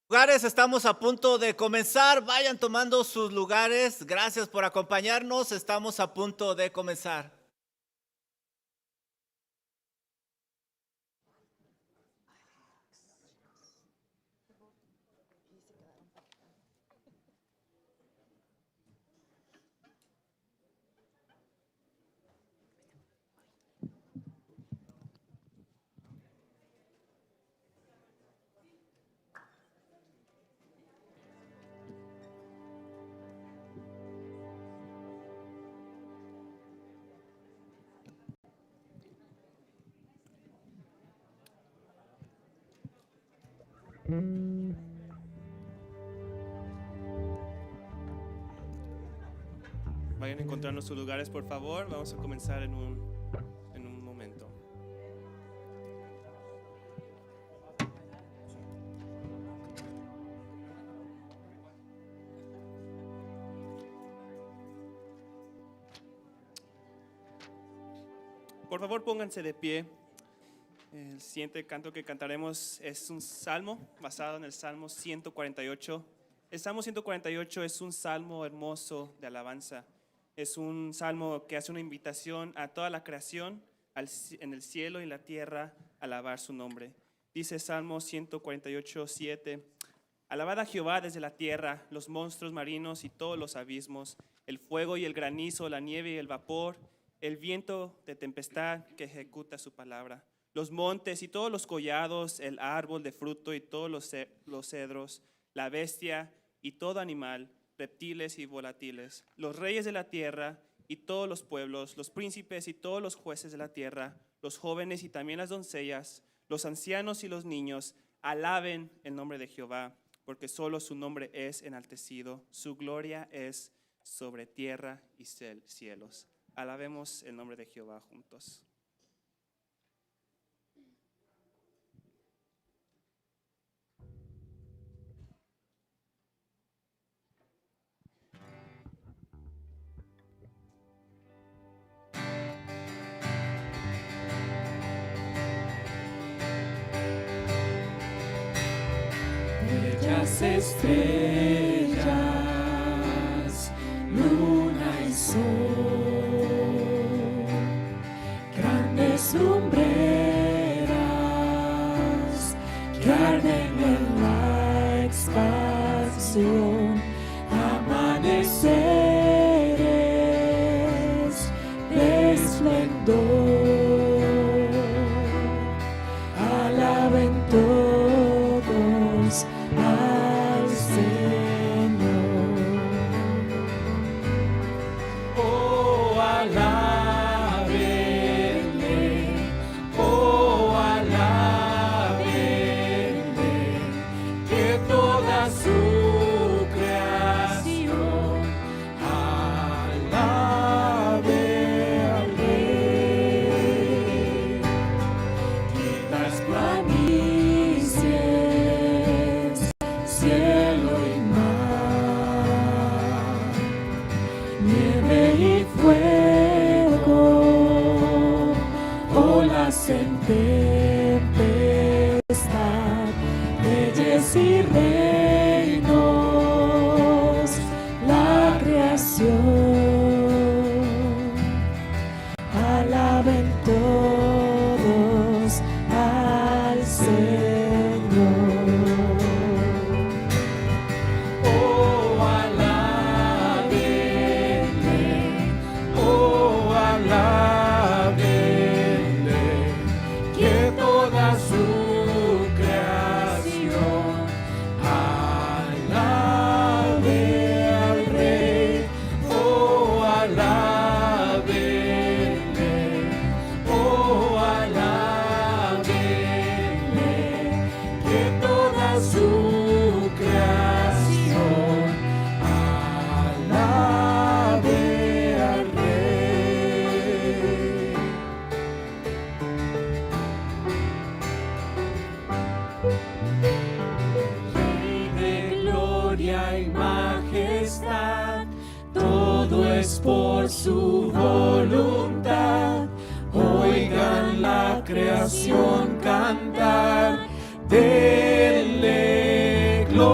Lugares, estamos a punto de comenzar. Vayan tomando sus lugares. Gracias por acompañarnos. Estamos a punto de comenzar. Vayan encontrando sus lugares, por favor. Vamos a comenzar en un momento. Por favor, pónganse de pie. El siguiente canto que cantaremos es un salmo basado en el Salmo 148. El Salmo 148 es un salmo hermoso de alabanza. Es un salmo que hace una invitación a toda la creación, en el cielo y la tierra, a alabar su nombre. Dice Salmo 148, 7: Alabad a Jehová desde la tierra, los monstruos marinos y todos los abismos, el fuego y el granizo, la nieve y el vapor, el viento de tempestad que ejecuta su palabra, los montes y todos los collados, el árbol de fruto y todos los cedros, la bestia y todo animal, reptiles y volátiles, los reyes de la tierra y todos los pueblos, los príncipes y todos los jueces de la tierra, los jóvenes y también las doncellas, los ancianos y los niños, alaben el nombre de Jehová, porque solo su nombre es enaltecido, su gloria es sobre tierra y cielos. Alabemos el nombre de Jehová juntos. Bellas estrellas, luna y sol, grandes lumbreras que arden en la expansión, amaneceres de esplendor, alaben todos al Señor. Oh, alábenle, oh, alábenle, que toda su creación alabe al Rey. Quietas planicies, cielo y mar, nieve y fuego, olas en tempestad, reyes y reinos, la creación, alaben todos al Señor. Oh, alábenle, oh, alábenle, que toda su creación alabe al Rey. Oh, alábenle, oh, alábenle, que toda su creación alabe al Rey. Rey de gloria y majestad, todo es por su voluntad. Oigan la creación cantar, denle gloria.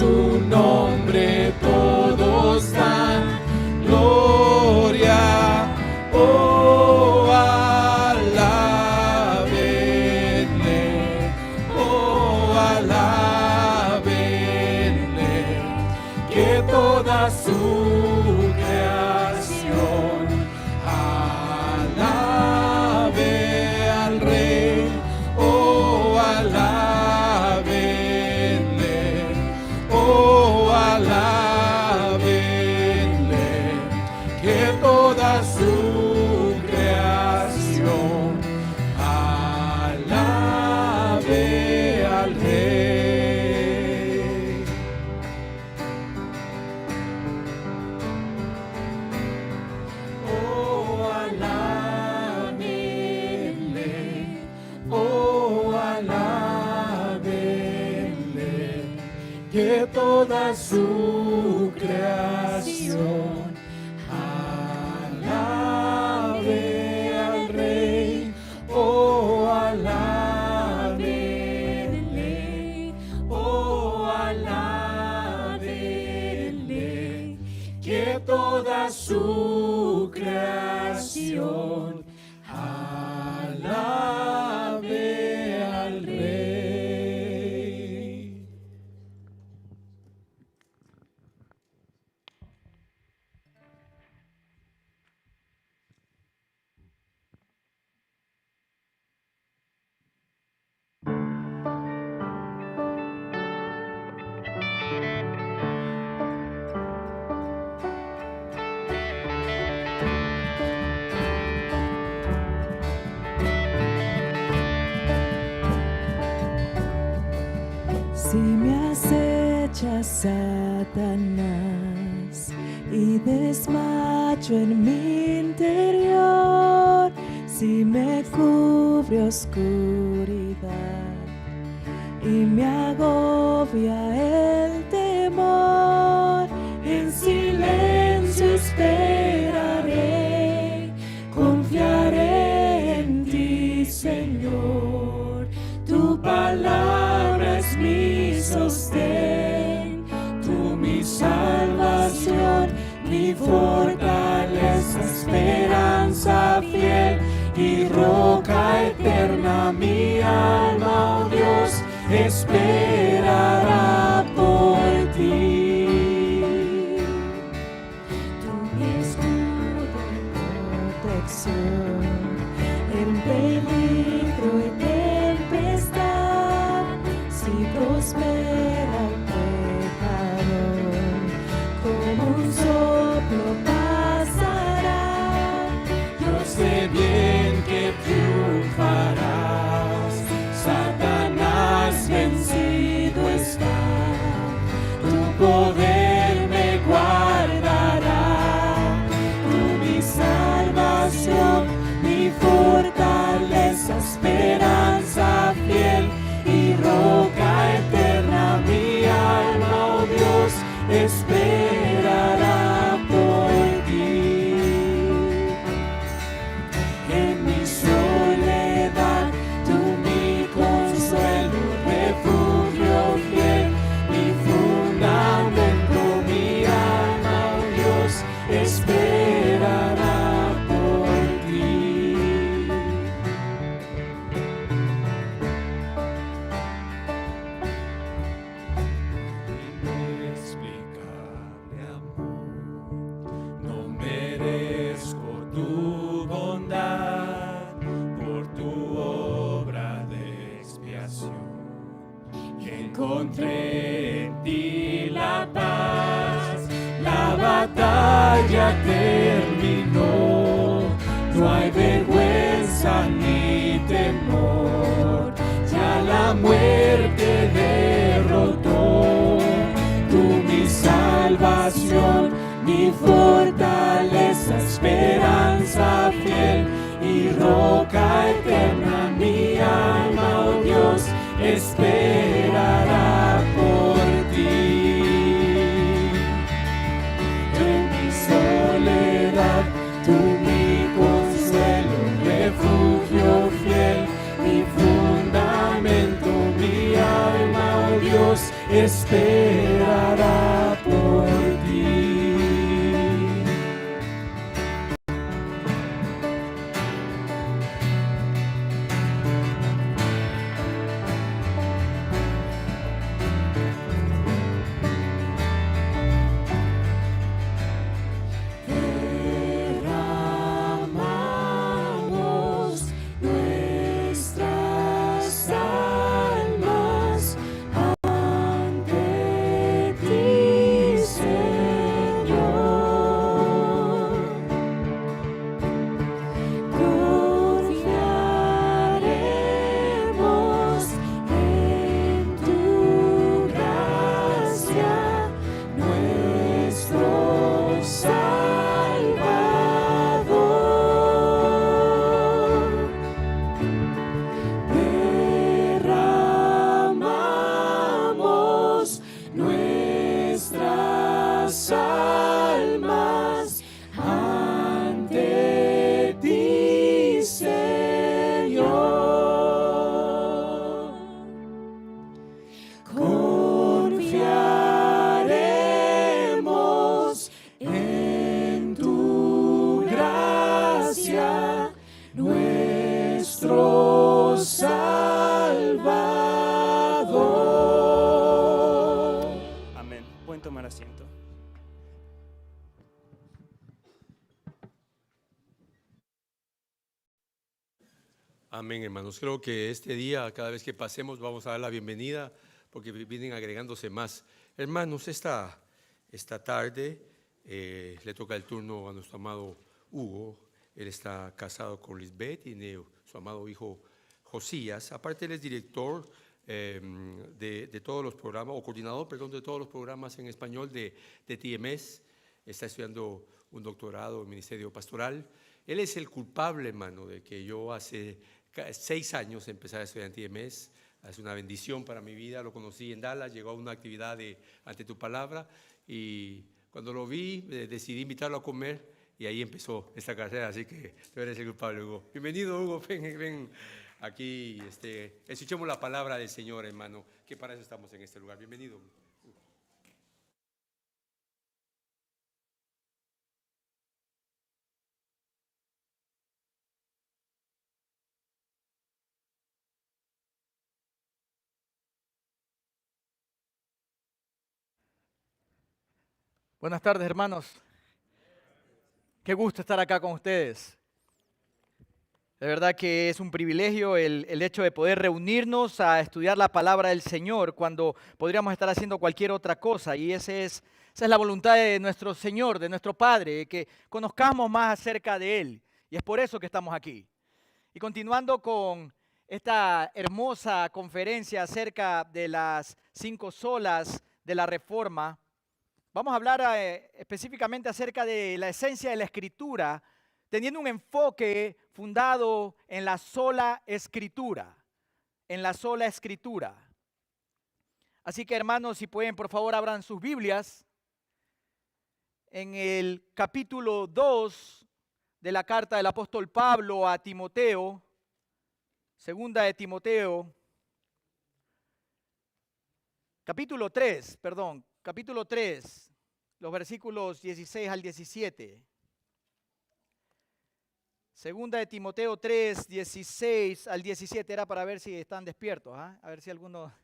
su nombre todos dan gloria. Oh, alábenle, oh, alábenle, que toda su creación alabe al Rey. Oh, alábenle, oh, alábenle, que toda su creación alabe al Rey. Oh, alábenle, oh, alábenle, que toda su creación alabe al Rey. Oh, alábenle, oh, alábenle, que toda su creación alabe al Rey. Si me acecha Satanás y desmayo en mi interior, si me cubre oscuridad y me agobia el temor, en silencio esperaré, confiaré en ti, Señor. Tu palabra es mi sostén, tú mi salvación, mi fortaleza, esperanza fiel y roca eterna. Mi alma, oh Dios, esperará por ti. Tú mi escudo y protección en peligro y tempestad. Si prospera el pecador, como un soplo pasará. Yo sé bien que triunfarás, Satanás vencido está. Tu poder me guardará, tú mi salvación, mi fortaleza, esperanza fiel y roca eterna. Mi alma, oh Dios, esperará por ti. En mi soledad, tú mi consuelo, refugio fiel, mi fundamento. Mi alma, oh Dios, esperará por ti. Inexplicable amor, no merezco tu bondad por tu obra de expiación. Y encontré en ti la paz, la batalla terminó, no hay vergüenza ni temor, ya la muerte derrotó. Tú mi salvación, mi fortaleza, esperanza fiel y roca eterna. Mi alma, oh Dios, esperará por ti. En mi soledad, tú mi consuelo, refugio fiel, mi fundamento. Mi alma, oh Dios, esperará por ti. Derramamos nuestras almas ante ti, Señor. Confiaremos en tu gracia, nuestro Salvador. Derramamos nuestras almas ante ti, Señor. Confiaremos en tu gracia, nuestro Salvador. Amén. Pueden tomar asiento. Amén, hermanos. Creo que este día, cada vez que pasemos, vamos a dar la bienvenida porque vienen agregándose más. Hermanos, esta tarde le toca el turno a nuestro amado Hugo. Él está casado con Lisbeth y tiene su amado hijo Josías. Aparte, él es director de todos los programas, o coordinador, perdón, de todos los programas en español de TMS. Está estudiando un doctorado en Ministerio Pastoral. Él es el culpable, hermano, de que yo hace 6 años empecé a estudiar en TMS. Es una bendición para mi vida. Lo conocí en Dallas, llegó a una actividad de Ante tu Palabra y cuando lo vi decidí invitarlo a comer y ahí empezó esta carrera. Así que tú eres el culpable, Hugo. Bienvenido, Hugo. Ven aquí. Escuchemos la palabra del Señor, hermano, que para eso estamos en este lugar. Bienvenido. Buenas tardes, hermanos. Qué gusto estar acá con ustedes. De verdad que es un privilegio el hecho de poder reunirnos a estudiar la palabra del Señor cuando podríamos estar haciendo cualquier otra cosa. Y esa es la voluntad de nuestro Señor, de nuestro Padre, que conozcamos más acerca de Él. Y es por eso que estamos aquí. Y continuando con esta hermosa conferencia acerca de las 5 solas de la Reforma, vamos a hablar específicamente acerca de la esencia de la Escritura, teniendo un enfoque fundado en la sola Escritura, en la sola Escritura. Así que, hermanos, si pueden, por favor, abran sus Biblias en el capítulo 2 de la carta del apóstol Pablo a Timoteo, segunda de Timoteo, capítulo 3, los versículos 16 al 17. Segunda de Timoteo 3, 16 al 17, era para ver si están despiertos, ¿ah? A ver si alguno...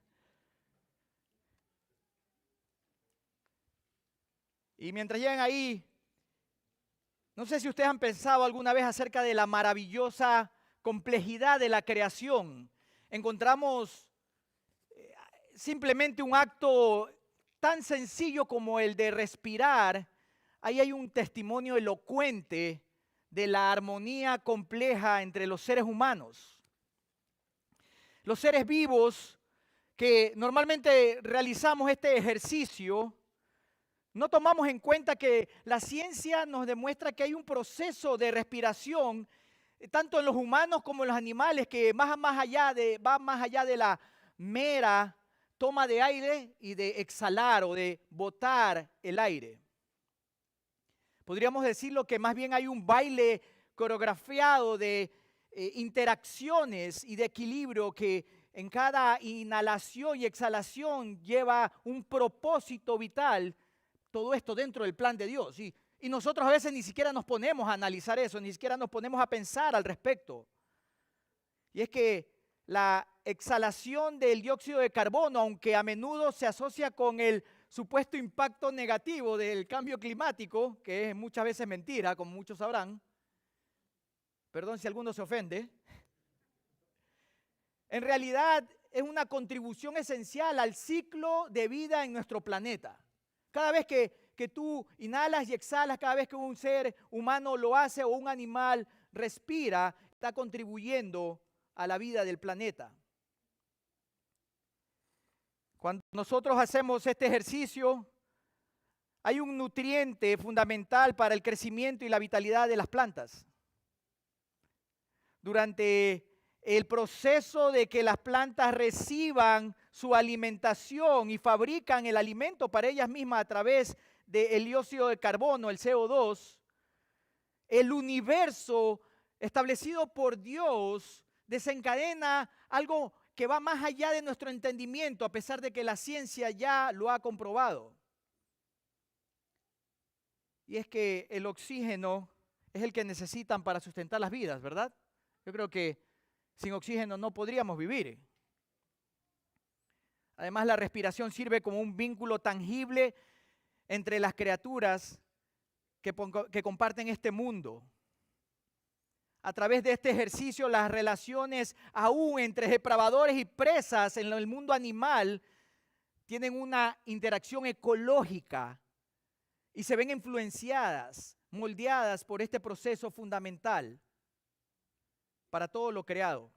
Y mientras llegan ahí, no sé si ustedes han pensado alguna vez acerca de la maravillosa complejidad de la creación. Encontramos simplemente un acto tan sencillo como el de respirar. Ahí hay un testimonio elocuente de la armonía compleja entre los seres humanos. Los seres vivos que normalmente realizamos este ejercicio, no tomamos en cuenta que la ciencia nos demuestra que hay un proceso de respiración, tanto en los humanos como en los animales, que va más allá de la mera toma de aire y de exhalar o de botar el aire. Podríamos decirlo que más bien hay un baile coreografiado de interacciones y de equilibrio que en cada inhalación y exhalación lleva un propósito vital, todo esto dentro del plan de Dios. Y nosotros a veces ni siquiera nos ponemos a analizar eso, ni siquiera nos ponemos a pensar al respecto. Y es que la exhalación del dióxido de carbono, aunque a menudo se asocia con el supuesto impacto negativo del cambio climático, que es muchas veces mentira, como muchos sabrán, perdón si alguno se ofende, en realidad es una contribución esencial al ciclo de vida en nuestro planeta. Cada vez que tú inhalas y exhalas, cada vez que un ser humano lo hace o un animal respira, está contribuyendo a la vida del planeta. Cuando nosotros hacemos este ejercicio, hay un nutriente fundamental para el crecimiento y la vitalidad de las plantas. Durante el proceso de que las plantas reciban su alimentación y fabrican el alimento para ellas mismas a través del dióxido de carbono, el CO2, el universo establecido por Dios desencadena algo que va más allá de nuestro entendimiento, a pesar de que la ciencia ya lo ha comprobado. Y es que el oxígeno es el que necesitan para sustentar las vidas, ¿verdad? Yo creo que sin oxígeno no podríamos vivir. Además, la respiración sirve como un vínculo tangible entre las criaturas que comparten este mundo. A través de este ejercicio, las relaciones aún entre depravadores y presas en el mundo animal tienen una interacción ecológica y se ven influenciadas, moldeadas por este proceso fundamental para todo lo creado.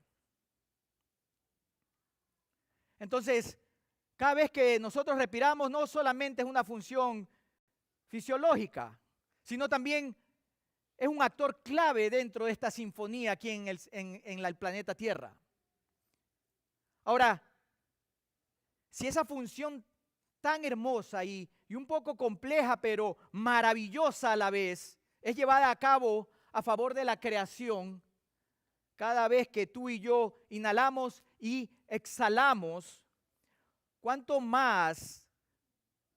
Entonces, cada vez que nosotros respiramos, no solamente es una función fisiológica, sino también es un actor clave dentro de esta sinfonía aquí en el planeta Tierra. Ahora, si esa función tan hermosa y un poco compleja, pero maravillosa a la vez, es llevada a cabo a favor de la creación, cada vez que tú y yo inhalamos y exhalamos, ¿cuánto más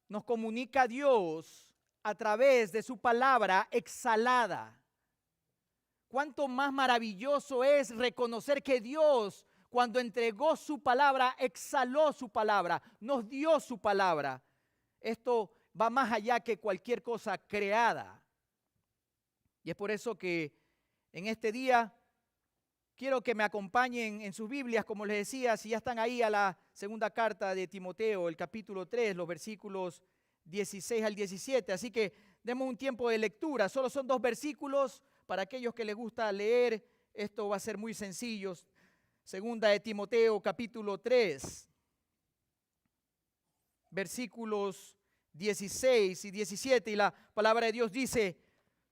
nos comunica Dios a través de su palabra exhalada? ¿Cuánto más maravilloso es reconocer que Dios, cuando entregó su palabra, exhaló su palabra, nos dio su palabra? Esto va más allá que cualquier cosa creada. Y es por eso que en este día quiero que me acompañen en sus Biblias, como les decía, si ya están ahí, a la segunda carta de Timoteo, el capítulo 3, los versículos 16 al 17. Así que demos un tiempo de lectura. Solo son 2 versículos. Para aquellos que les gusta leer, esto va a ser muy sencillo. Segunda de Timoteo, capítulo 3, versículos 16 y 17. Y la palabra de Dios dice: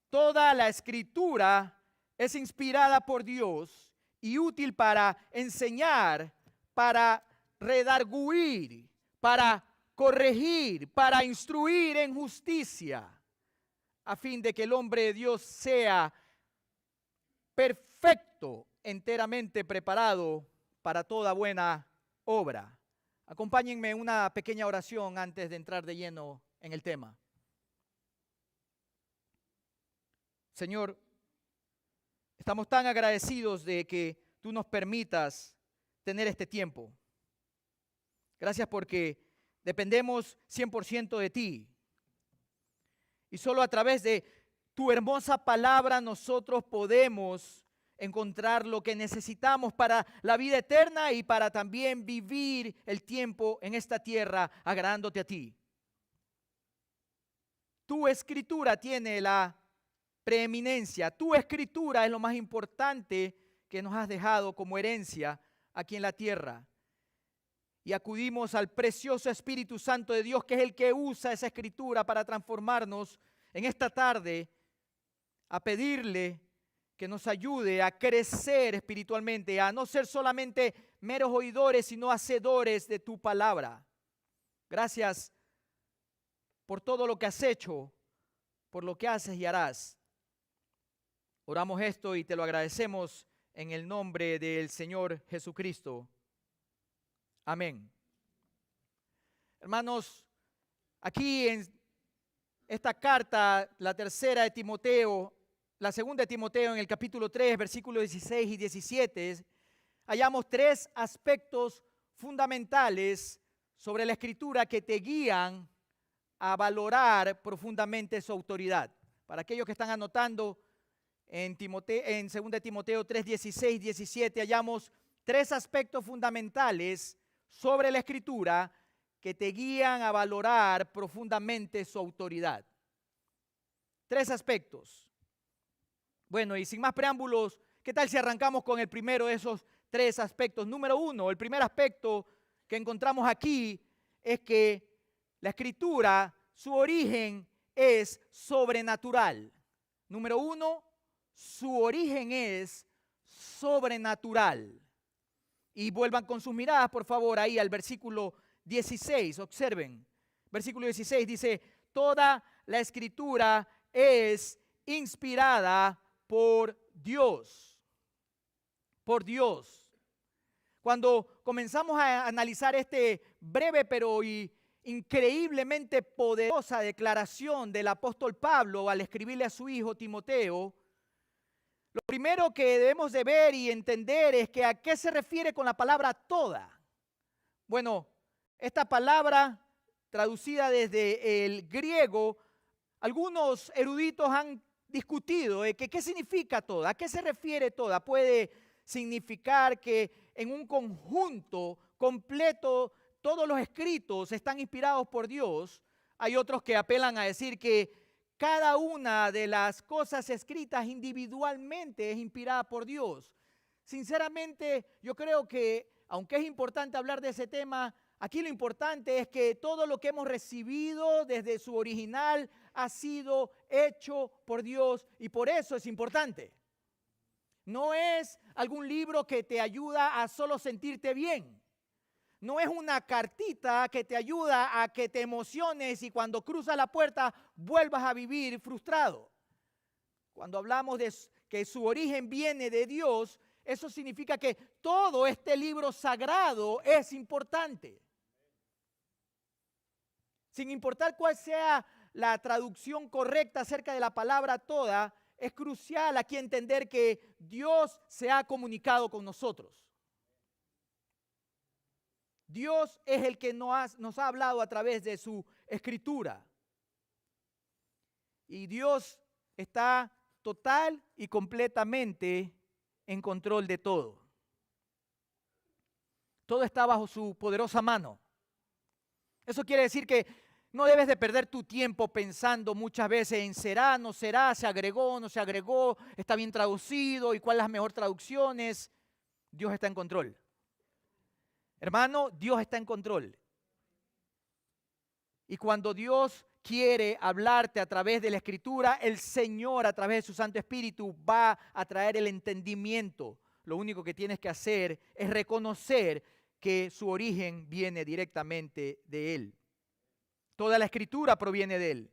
toda la escritura es inspirada por Dios y útil para enseñar, para redarguir, para corregir, para instruir en justicia, a fin de que el hombre de Dios sea perfecto, enteramente preparado para toda buena obra. Acompáñenme en una pequeña oración antes de entrar de lleno en el tema. Señor, estamos tan agradecidos de que tú nos permitas tener este tiempo. Gracias porque dependemos 100% de ti. Y solo a través de tu hermosa palabra nosotros podemos encontrar lo que necesitamos para la vida eterna y para también vivir el tiempo en esta tierra agradándote a ti. Tu escritura tiene la preeminencia. Tu escritura es lo más importante que nos has dejado como herencia aquí en la tierra. Y acudimos al precioso Espíritu Santo de Dios, que es el que usa esa escritura para transformarnos en esta tarde, a pedirle que nos ayude a crecer espiritualmente, a no ser solamente meros oidores, sino hacedores de tu palabra. Gracias por todo lo que has hecho, por lo que haces y harás. Oramos esto y te lo agradecemos en el nombre del Señor Jesucristo. Amén. Hermanos, aquí en esta carta, la tercera de Timoteo, la segunda de Timoteo en el capítulo 3, versículos 16 y 17, hallamos tres aspectos fundamentales sobre la Escritura que te guían a valorar profundamente su autoridad. Para aquellos que están anotando, en 2 Timoteo 3, 16 y 17 hallamos tres aspectos fundamentales sobre la Escritura que te guían a valorar profundamente su autoridad. Tres aspectos. Bueno, y sin más preámbulos, ¿qué tal si arrancamos con el primero de esos tres aspectos? Número uno, el primer aspecto que encontramos aquí es que la Escritura, su origen es sobrenatural. Número uno, su origen es sobrenatural. Y vuelvan con sus miradas, por favor, ahí al versículo 16. Observen. Versículo 16 dice, toda la Escritura es inspirada por Dios. Por Dios. Cuando comenzamos a analizar este breve pero increíblemente poderosa declaración del apóstol Pablo al escribirle a su hijo Timoteo, lo primero que debemos de ver y entender es que a qué se refiere con la palabra toda. Bueno, esta palabra traducida desde el griego, algunos eruditos han discutido que qué significa toda, a qué se refiere toda. Puede significar que en un conjunto completo todos los escritos están inspirados por Dios. Hay otros que apelan a decir que cada una de las cosas escritas individualmente es inspirada por Dios. Sinceramente, yo creo que, aunque es importante hablar de ese tema, aquí lo importante es que todo lo que hemos recibido desde su original ha sido hecho por Dios y por eso es importante. No es algún libro que te ayuda a solo sentirte bien. No es una cartita que te ayuda a que te emociones y cuando cruzas la puerta vuelvas a vivir frustrado. Cuando hablamos de que su origen viene de Dios, eso significa que todo este libro sagrado es importante. Sin importar cuál sea la traducción correcta acerca de la palabra toda, es crucial aquí entender que Dios se ha comunicado con nosotros. Dios es el que nos ha hablado a través de su escritura. Y Dios está total y completamente en control de todo. Todo está bajo su poderosa mano. Eso quiere decir que no debes de perder tu tiempo pensando muchas veces en será, no será, se agregó, no se agregó, está bien traducido y cuáles las mejores traducciones. Dios está en control. Hermano, Dios está en control. Y cuando Dios quiere hablarte a través de la Escritura, el Señor a través de su Santo Espíritu va a traer el entendimiento. Lo único que tienes que hacer es reconocer que su origen viene directamente de Él. Toda la Escritura proviene de Él.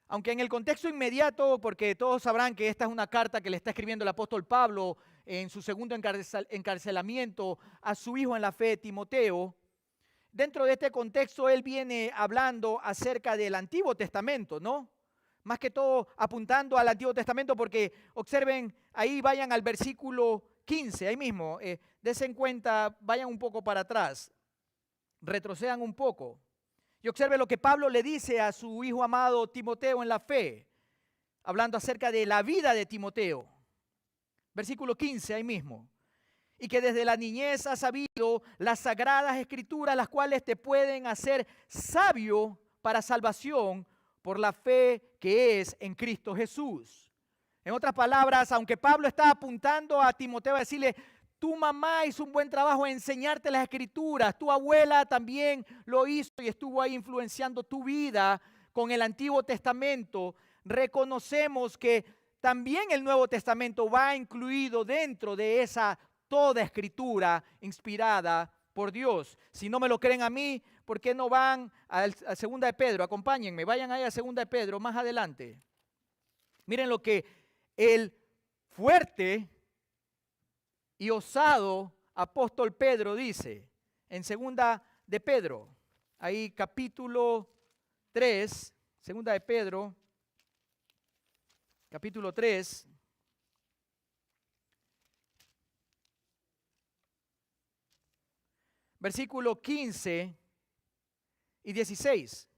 Aunque en el contexto inmediato, porque todos sabrán que esta es una carta que le está escribiendo el apóstol Pablo en su segundo encarcelamiento a su hijo en la fe, Timoteo, dentro de este contexto él viene hablando acerca del Antiguo Testamento, ¿no? Más que todo apuntando al Antiguo Testamento porque observen, ahí vayan al versículo 15, ahí mismo, desen cuenta, vayan un poco para atrás, retrocedan un poco. Y observe lo que Pablo le dice a su hijo amado Timoteo en la fe, hablando acerca de la vida de Timoteo. Versículo 15, ahí mismo. Y que desde la niñez has sabido las sagradas escrituras, las cuales te pueden hacer sabio para salvación por la fe que es en Cristo Jesús. En otras palabras, aunque Pablo está apuntando a Timoteo a decirle, tu mamá hizo un buen trabajo en enseñarte las escrituras, tu abuela también lo hizo y estuvo ahí influenciando tu vida con el Antiguo Testamento, reconocemos que también el Nuevo Testamento va incluido dentro de esa toda escritura inspirada por Dios. Si no me lo creen a mí, ¿por qué no van a 2 de Pedro? Acompáñenme, vayan ahí a 2 de Pedro, más adelante. Miren lo que el fuerte y osado apóstol Pedro dice en segunda de Pedro, ahí capítulo 3, segunda de Pedro, capítulo 3, versículo 15 y 16.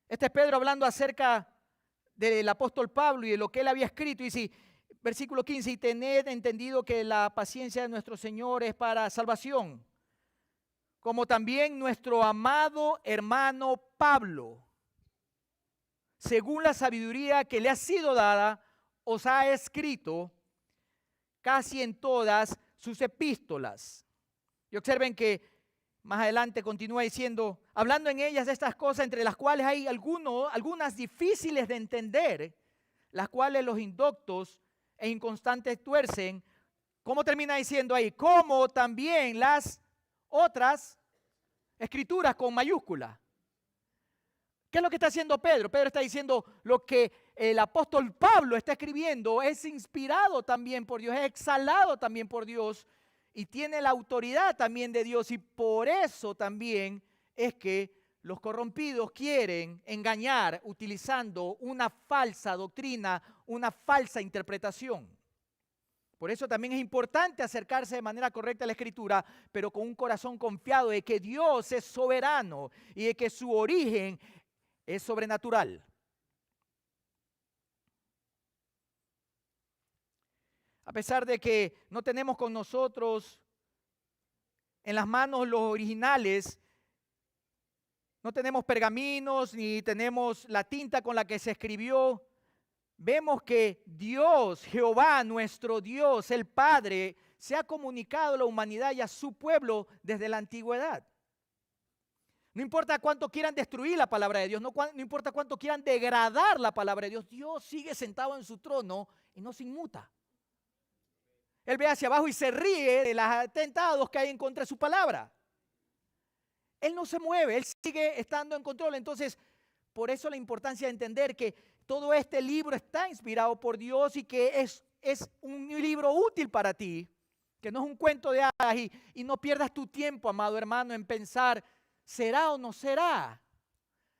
Este es Pedro hablando acerca del apóstol Pablo y de lo que él había escrito. Y dice, versículo 15, y tened entendido que la paciencia de nuestro Señor es para salvación, como también nuestro amado hermano Pablo, según la sabiduría que le ha sido dada, os ha escrito casi en todas sus epístolas. Y observen que más adelante continúa diciendo, hablando en ellas de estas cosas, entre las cuales hay algunas difíciles de entender, las cuales los indoctos e inconstantes tuercen. ¿Cómo termina diciendo ahí? Como también las otras escrituras con mayúscula. ¿Qué es lo que está haciendo Pedro? Pedro está diciendo lo que el apóstol Pablo está escribiendo es inspirado también por Dios, es exhalado también por Dios y tiene la autoridad también de Dios, y por eso también es que los corrompidos quieren engañar utilizando una falsa doctrina, una falsa interpretación. Por eso también es importante acercarse de manera correcta a la Escritura, pero con un corazón confiado de que Dios es soberano y de que su origen es sobrenatural. A pesar de que no tenemos con nosotros en las manos los originales, no tenemos pergaminos ni tenemos la tinta con la que se escribió, vemos que Dios, Jehová, nuestro Dios, el Padre, se ha comunicado a la humanidad y a su pueblo desde la antigüedad. No importa cuánto quieran destruir la palabra de Dios, no importa cuánto quieran degradar la palabra de Dios, Dios sigue sentado en su trono y no se inmuta. Él ve hacia abajo y se ríe de los atentados que hay en contra de su palabra. Él no se mueve, Él sigue estando en control. Entonces, por eso la importancia de entender que todo este libro está inspirado por Dios y que es un libro útil para ti, que no es un cuento de hadas, y no pierdas tu tiempo, amado hermano, en pensar, ¿será o no será?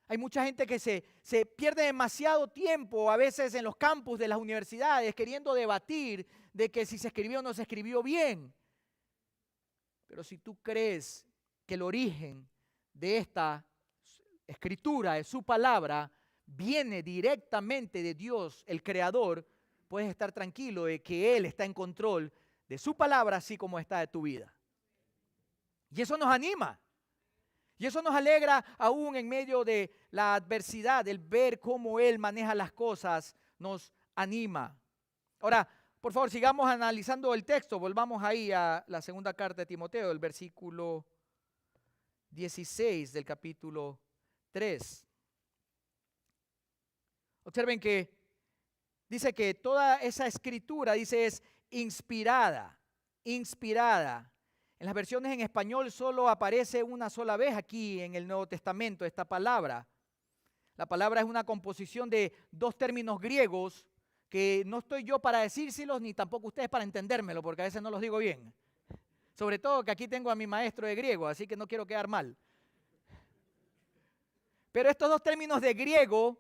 Hay mucha gente que se pierde demasiado tiempo a veces en los campus de las universidades queriendo debatir de que si se escribió o no se escribió bien. Pero si tú crees que el origen de esta escritura, de su palabra, viene directamente de Dios, el Creador, puedes estar tranquilo de que Él está en control de su palabra así como está de tu vida. Y eso nos anima. Y eso nos alegra aún en medio de la adversidad, el ver cómo Él maneja las cosas, nos anima. Ahora, por favor, sigamos analizando el texto. Volvamos ahí a la segunda carta de Timoteo, el versículo 16 del capítulo 3. Observen que dice que toda esa escritura, dice, es inspirada. En las versiones en español solo aparece una sola vez aquí en el Nuevo Testamento esta palabra. La palabra es una composición de dos términos griegos que no estoy yo para decírselos ni tampoco ustedes para entendérmelo, porque a veces no los digo bien. Sobre todo que aquí tengo a mi maestro de griego, así que no quiero quedar mal. Pero estos dos términos de griego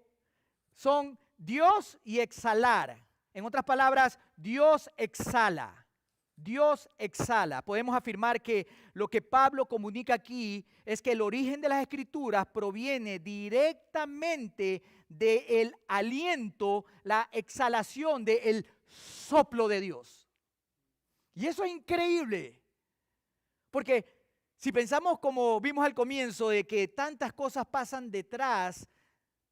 son Dios y exhalar. En otras palabras, Dios exhala. Dios exhala. Podemos afirmar que lo que Pablo comunica aquí es que el origen de las Escrituras proviene directamente del aliento, la exhalación del soplo de Dios. Y eso es increíble, porque si pensamos como vimos al comienzo de que tantas cosas pasan detrás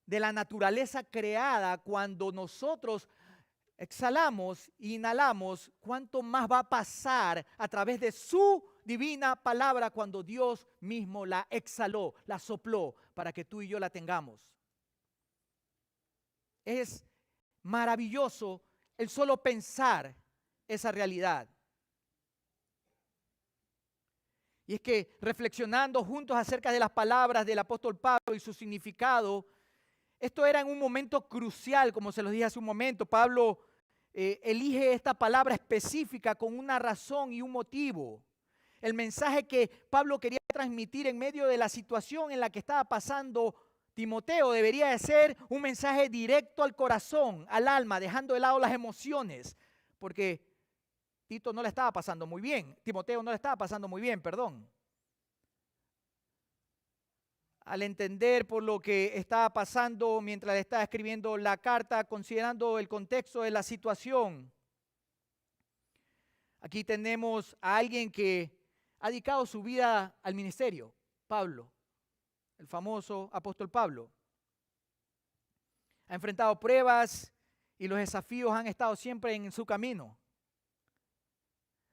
de la naturaleza creada cuando nosotros exhalamos e inhalamos, ¿cuánto más va a pasar a través de su divina palabra cuando Dios mismo la exhaló, la sopló para que tú y yo la tengamos? Es maravilloso el solo pensar esa realidad. Y es que reflexionando juntos acerca de las palabras del apóstol Pablo y su significado, esto era en un momento crucial, como se los dije hace un momento. Pablo elige esta palabra específica con una razón y un motivo. el mensaje que Pablo quería transmitir en medio de la situación en la que estaba pasando Timoteo debería de ser un mensaje directo al corazón, al alma, dejando de lado las emociones, porque Timoteo no le estaba pasando muy bien, perdón. Al entender por lo que estaba pasando mientras le estaba escribiendo la carta, considerando el contexto de la situación. Aquí tenemos a alguien que ha dedicado su vida al ministerio, Pablo, el famoso apóstol Pablo. Ha enfrentado pruebas y los desafíos han estado siempre en su camino.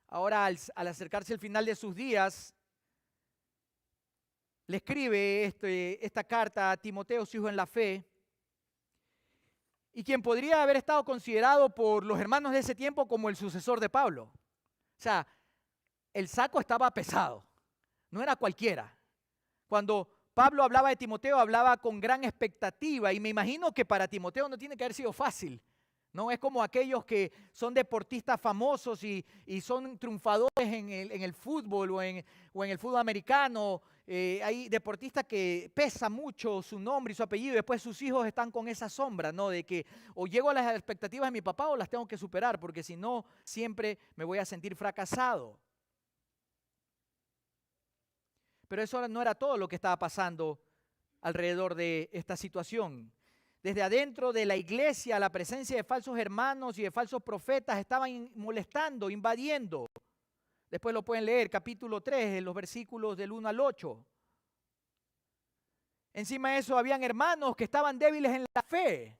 Ahora, al acercarse al final de sus días, le escribe esta carta a Timoteo, su hijo en la fe, y quien podría haber estado considerado por los hermanos de ese tiempo como el sucesor de Pablo. O sea, el saco estaba pesado, no era cualquiera. Cuando Pablo hablaba de Timoteo, hablaba con gran expectativa, y me imagino que para Timoteo no tiene que haber sido fácil. No es como aquellos que son deportistas famosos y son triunfadores en el fútbol o en el fútbol americano. Hay deportistas que pesa mucho su nombre y su apellido, y después sus hijos están con esa sombra, ¿no? De que o llego a las expectativas de mi papá o las tengo que superar, porque si no, siempre me voy a sentir fracasado. Pero eso no era todo lo que estaba pasando alrededor de esta situación. Desde adentro de la iglesia, la presencia de falsos hermanos y de falsos profetas estaban molestando, invadiendo. Después lo pueden leer, capítulo 3, en los versículos del 1 al 8. Encima de eso, habían hermanos que estaban débiles en la fe.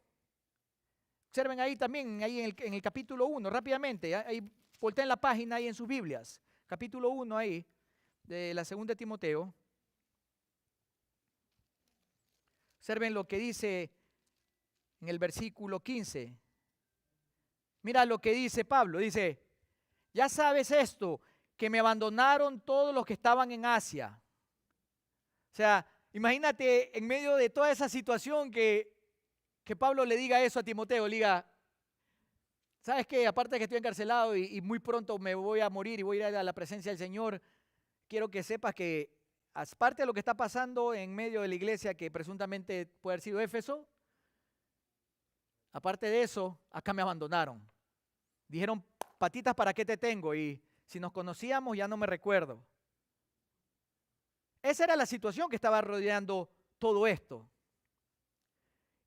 Observen ahí también, ahí en el capítulo 1, rápidamente. Ahí volteen la página ahí en sus Biblias. Capítulo 1 ahí, de la segunda de Timoteo. Observen lo que dice en el versículo 15. Mira lo que dice Pablo. Dice, ya sabes esto, que me abandonaron todos los que estaban en Asia. O sea, imagínate en medio de toda esa situación que Pablo le diga eso a Timoteo. Le diga, ¿sabes qué? Aparte de que estoy encarcelado y muy pronto me voy a morir y voy a ir a la presencia del Señor, quiero que sepas que, aparte de lo que está pasando en medio de la iglesia, que presuntamente puede haber sido Éfeso, aparte de eso, acá me abandonaron. Dijeron, patitas, ¿para qué te tengo? Y si nos conocíamos, ya no me recuerdo. Esa era la situación que estaba rodeando todo esto.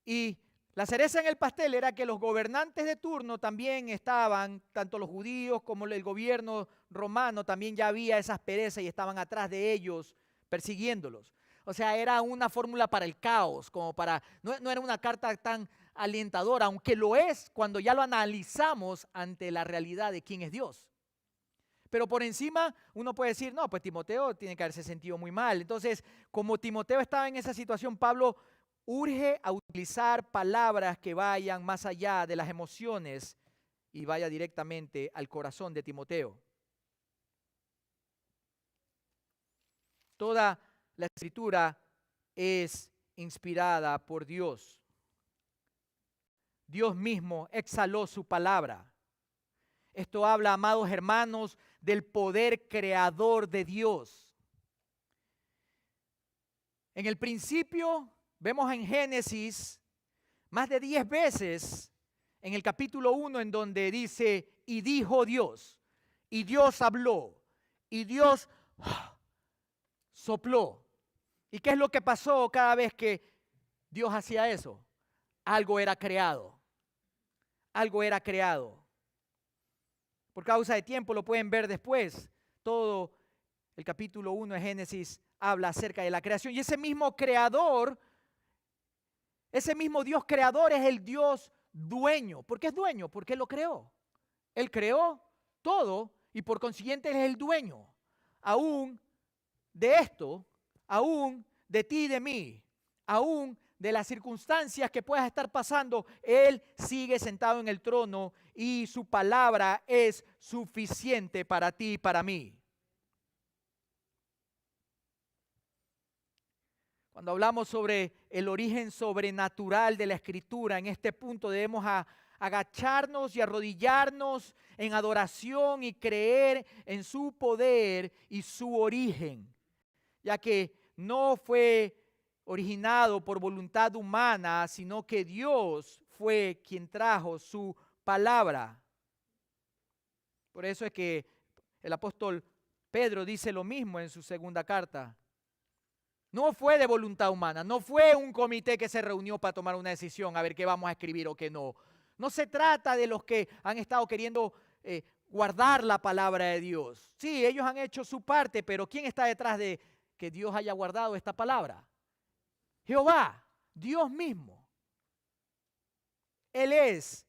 Y la cereza en el pastel era que los gobernantes de turno también estaban, tanto los judíos como el gobierno romano, también ya había esa aspereza y estaban atrás de ellos persiguiéndolos. O sea, era una fórmula para el caos, como para, no era una carta tan alentadora, aunque lo es cuando ya lo analizamos ante la realidad de quién es Dios. Pero por encima uno puede decir, no, pues Timoteo tiene que haberse sentido muy mal. Entonces, como Timoteo estaba en esa situación, Pablo urge a utilizar palabras que vayan más allá de las emociones y vaya directamente al corazón de Timoteo. Toda la escritura es inspirada por Dios. Dios mismo exhaló su palabra. Esto habla, amados hermanos, del poder creador de Dios. En el principio, vemos en Génesis más de 10 veces en el capítulo 1 en donde dice, y dijo Dios, y Dios habló, y Dios sopló. ¿Y qué es lo que pasó cada vez que Dios hacía eso? Algo era creado. Algo era creado. Por causa de tiempo lo pueden ver después. Todo el capítulo 1 de Génesis habla acerca de la creación. Y ese mismo creador, ese mismo Dios creador es el Dios dueño. ¿Por qué es dueño? Porque Él lo creó. Él creó todo y por consiguiente Él es el dueño. Aún de esto, aún de ti y de mí, aún de las circunstancias que puedas estar pasando, Él sigue sentado en el trono y su palabra es suficiente para ti y para mí. Cuando hablamos sobre el origen sobrenatural de la Escritura, en este punto debemos agacharnos y arrodillarnos en adoración y creer en su poder y su origen, ya que no fue originado por voluntad humana, sino que Dios fue quien trajo su palabra. Por eso es que el apóstol Pedro dice lo mismo en su segunda carta. No fue de voluntad humana, no fue un comité que se reunió para tomar una decisión, a ver qué vamos a escribir o qué no. No se trata de los que han estado queriendo guardar la palabra de Dios. Sí, ellos han hecho su parte, pero ¿quién está detrás de que Dios haya guardado esta palabra? Jehová, Dios mismo. Él es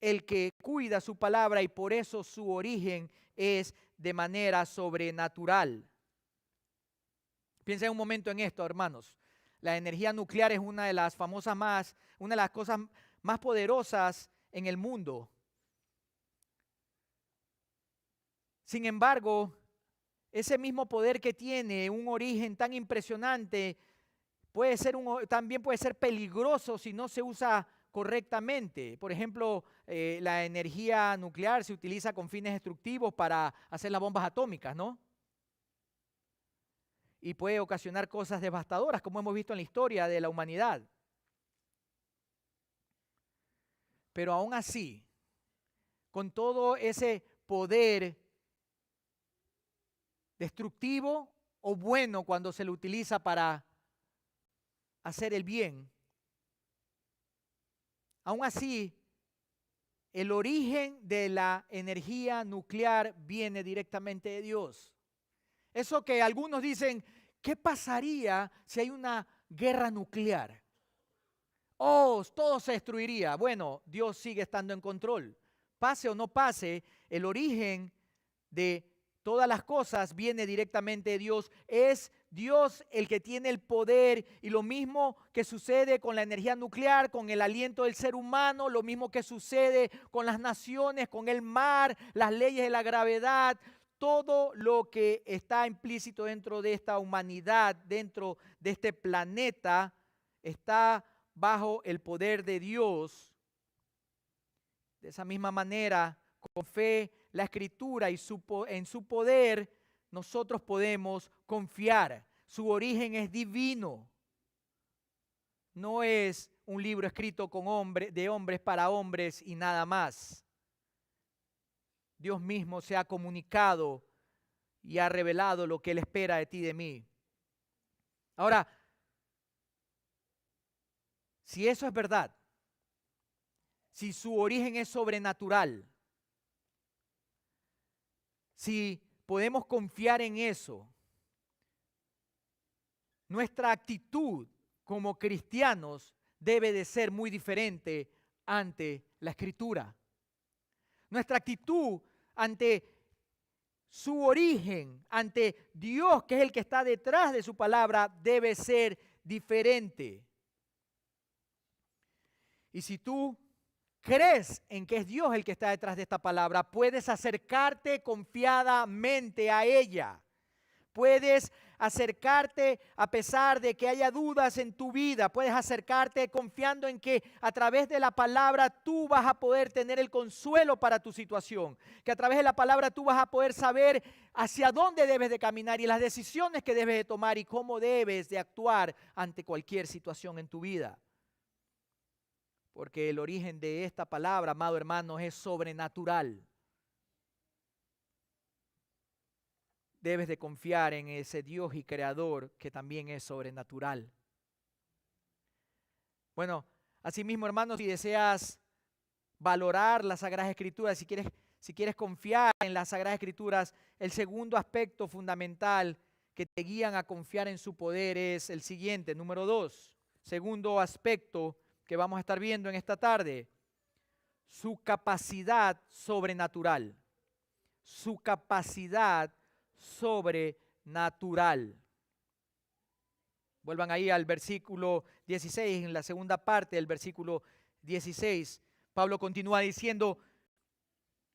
el que cuida su palabra y por eso su origen es de manera sobrenatural. Piensen un momento en esto, hermanos. La energía nuclear es una de las una de las cosas más poderosas en el mundo. Sin embargo, ese mismo poder que tiene un origen tan impresionante también puede ser peligroso si no se usa correctamente. Por ejemplo, la energía nuclear se utiliza con fines destructivos para hacer las bombas atómicas, ¿no? Y puede ocasionar cosas devastadoras, como hemos visto en la historia de la humanidad. Pero aún así, con todo ese poder destructivo o bueno cuando se lo utiliza para hacer el bien, aún así, el origen de la energía nuclear viene directamente de Dios. Eso que algunos dicen, ¿qué pasaría si hay una guerra nuclear? Oh, todo se destruiría. Bueno, Dios sigue estando en control. Pase o no pase, el origen de todas las cosas viene directamente de Dios. Es Dios el que tiene el poder y lo mismo que sucede con la energía nuclear, con el aliento del ser humano, lo mismo que sucede con las naciones, con el mar, las leyes de la gravedad. Todo lo que está implícito dentro de esta humanidad, dentro de este planeta, está bajo el poder de Dios. De esa misma manera, con fe, la Escritura y en su poder, nosotros podemos confiar. Su origen es divino. No es un libro escrito de hombres para hombres y nada más. Dios mismo se ha comunicado y ha revelado lo que Él espera de ti y de mí. Ahora, si eso es verdad, si su origen es sobrenatural, si podemos confiar en eso, nuestra actitud como cristianos debe de ser muy diferente ante la Escritura. Nuestra actitud ante su origen, ante Dios, que es el que está detrás de su palabra, debe ser diferente. Y si tú crees en que es Dios el que está detrás de esta palabra, puedes acercarte confiadamente a ella. Puedes acercarte a pesar de que haya dudas en tu vida. Puedes acercarte confiando en que a través de la palabra tú vas a poder tener el consuelo para tu situación. Que a través de la palabra tú vas a poder saber hacia dónde debes de caminar y las decisiones que debes de tomar y cómo debes de actuar ante cualquier situación en tu vida. Porque el origen de esta palabra, amado hermanos, es sobrenatural. Debes de confiar en ese Dios y Creador que también es sobrenatural. Bueno, asimismo, hermanos, si deseas valorar las Sagradas Escrituras, si quieres confiar en las Sagradas Escrituras, el segundo aspecto fundamental que te guían a confiar en su poder es el siguiente, número 2. Segundo aspecto que vamos a estar viendo en esta tarde, su capacidad sobrenatural. Su capacidad sobrenatural. Vuelvan ahí al versículo 16, en la segunda parte del versículo 16. Pablo continúa diciendo,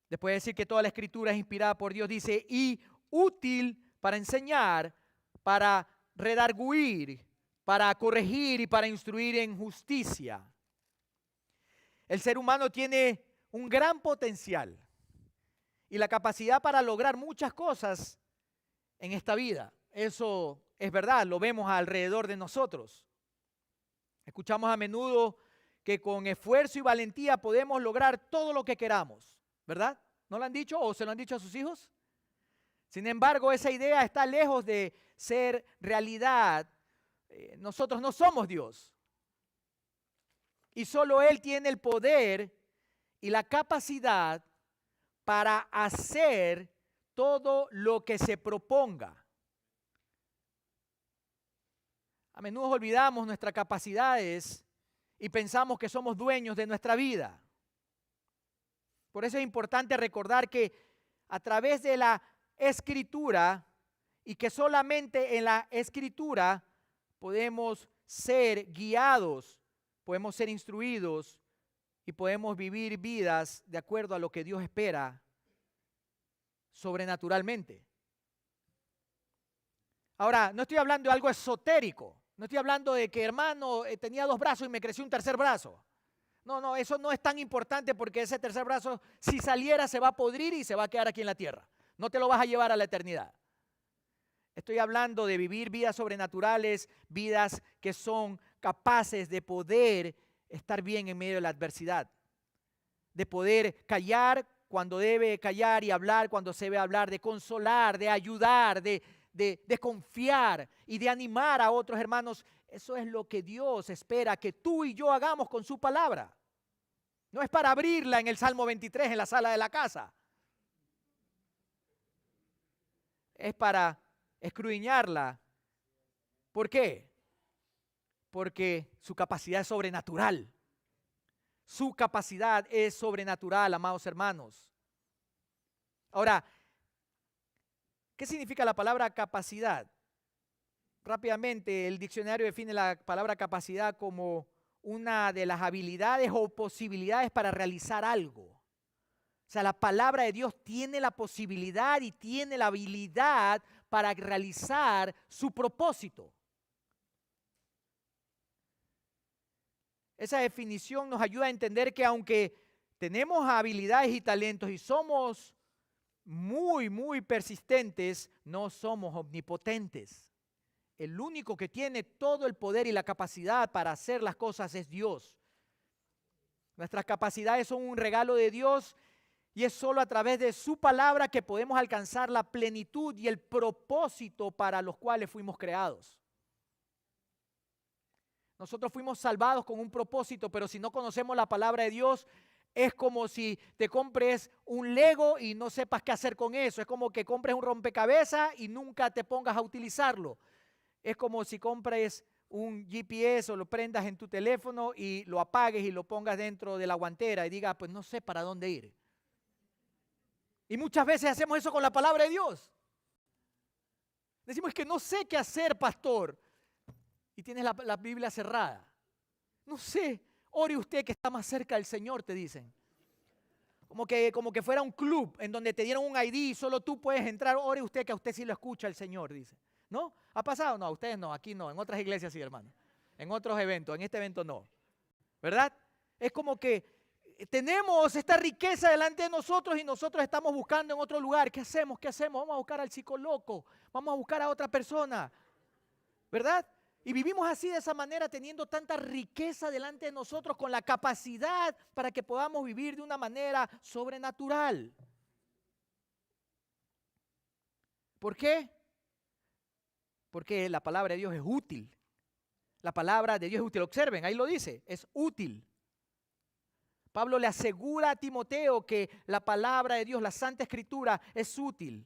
después de decir que toda la Escritura es inspirada por Dios, dice, y útil para enseñar, para redarguir, para corregir y para instruir en justicia. El ser humano tiene un gran potencial y la capacidad para lograr muchas cosas en esta vida. Eso es verdad, lo vemos alrededor de nosotros. Escuchamos a menudo que con esfuerzo y valentía podemos lograr todo lo que queramos, ¿verdad? ¿No lo han dicho o se lo han dicho a sus hijos? Sin embargo, esa idea está lejos de ser realidad. Nosotros no somos Dios. Y solo Él tiene el poder y la capacidad para hacer todo lo que se proponga. A menudo olvidamos nuestras capacidades y pensamos que somos dueños de nuestra vida. Por eso es importante recordar que a través de la Escritura y que solamente en la Escritura podemos ser guiados, podemos ser instruidos y podemos vivir vidas de acuerdo a lo que Dios espera sobrenaturalmente. Ahora, no estoy hablando de algo esotérico. No estoy hablando de que, hermano, tenía 2 brazos y me creció un tercer brazo. No, eso no es tan importante porque ese tercer brazo, si saliera, se va a podrir y se va a quedar aquí en la tierra. No te lo vas a llevar a la eternidad. Estoy hablando de vivir vidas sobrenaturales, vidas que son capaces de poder estar bien en medio de la adversidad, de poder callar cuando debe callar y hablar cuando se debe hablar, de consolar, de ayudar, de confiar y de animar a otros hermanos. Eso es lo que Dios espera que tú y yo hagamos con su palabra. No es para abrirla en el Salmo 23 en la sala de la casa. Es para escudriñarla. ¿Por qué? Porque su capacidad es sobrenatural. Su capacidad es sobrenatural, amados hermanos. Ahora, ¿qué significa la palabra capacidad? Rápidamente, el diccionario define la palabra capacidad como una de las habilidades o posibilidades para realizar algo. O sea, la palabra de Dios tiene la posibilidad y tiene la habilidad para realizar su propósito. Esa definición nos ayuda a entender que aunque tenemos habilidades y talentos y somos muy persistentes, no somos omnipotentes. El único que tiene todo el poder y la capacidad para hacer las cosas es Dios. Nuestras capacidades son un regalo de Dios y es solo a través de su palabra que podemos alcanzar la plenitud y el propósito para los cuales fuimos creados. Nosotros fuimos salvados con un propósito, pero si no conocemos la palabra de Dios, es como si te compres un Lego y no sepas qué hacer con eso. Es como que compres un rompecabezas y nunca te pongas a utilizarlo. Es como si compres un GPS o lo prendas en tu teléfono y lo apagues y lo pongas dentro de la guantera y digas, pues no sé para dónde ir. Y muchas veces hacemos eso con la palabra de Dios. Decimos que no sé qué hacer, pastor. Y tienes la Biblia cerrada. No sé, ore usted que está más cerca del Señor, te dicen. Como que fuera un club en donde te dieron un ID y solo tú puedes entrar. Ore usted que a usted sí lo escucha el Señor, dice. ¿No? ¿Ha pasado? No, a ustedes no, aquí no. En otras iglesias sí, hermano. En otros eventos, en este evento no. ¿Verdad? Es como que tenemos esta riqueza delante de nosotros y nosotros estamos buscando en otro lugar. ¿Qué hacemos? ¿Qué hacemos? Vamos a buscar al psicólogo. Vamos a buscar a otra persona. ¿Verdad? Y vivimos así de esa manera, teniendo tanta riqueza delante de nosotros, con la capacidad para que podamos vivir de una manera sobrenatural. ¿Por qué? Porque la palabra de Dios es útil. La palabra de Dios es útil. Observen, ahí lo dice, es útil. Pablo le asegura a Timoteo que la palabra de Dios, la Santa Escritura, es útil.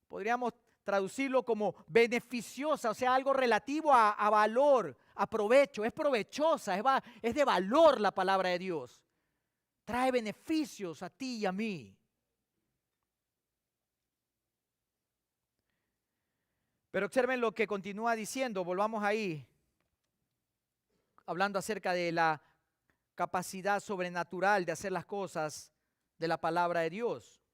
Podríamos traducirlo como beneficiosa, o sea, algo relativo a valor, a provecho. Es provechosa, es de valor la palabra de Dios. Trae beneficios a ti y a mí. Pero observen lo que continúa diciendo, volvamos ahí, hablando acerca de la capacidad sobrenatural de hacer las cosas de la palabra de Dios.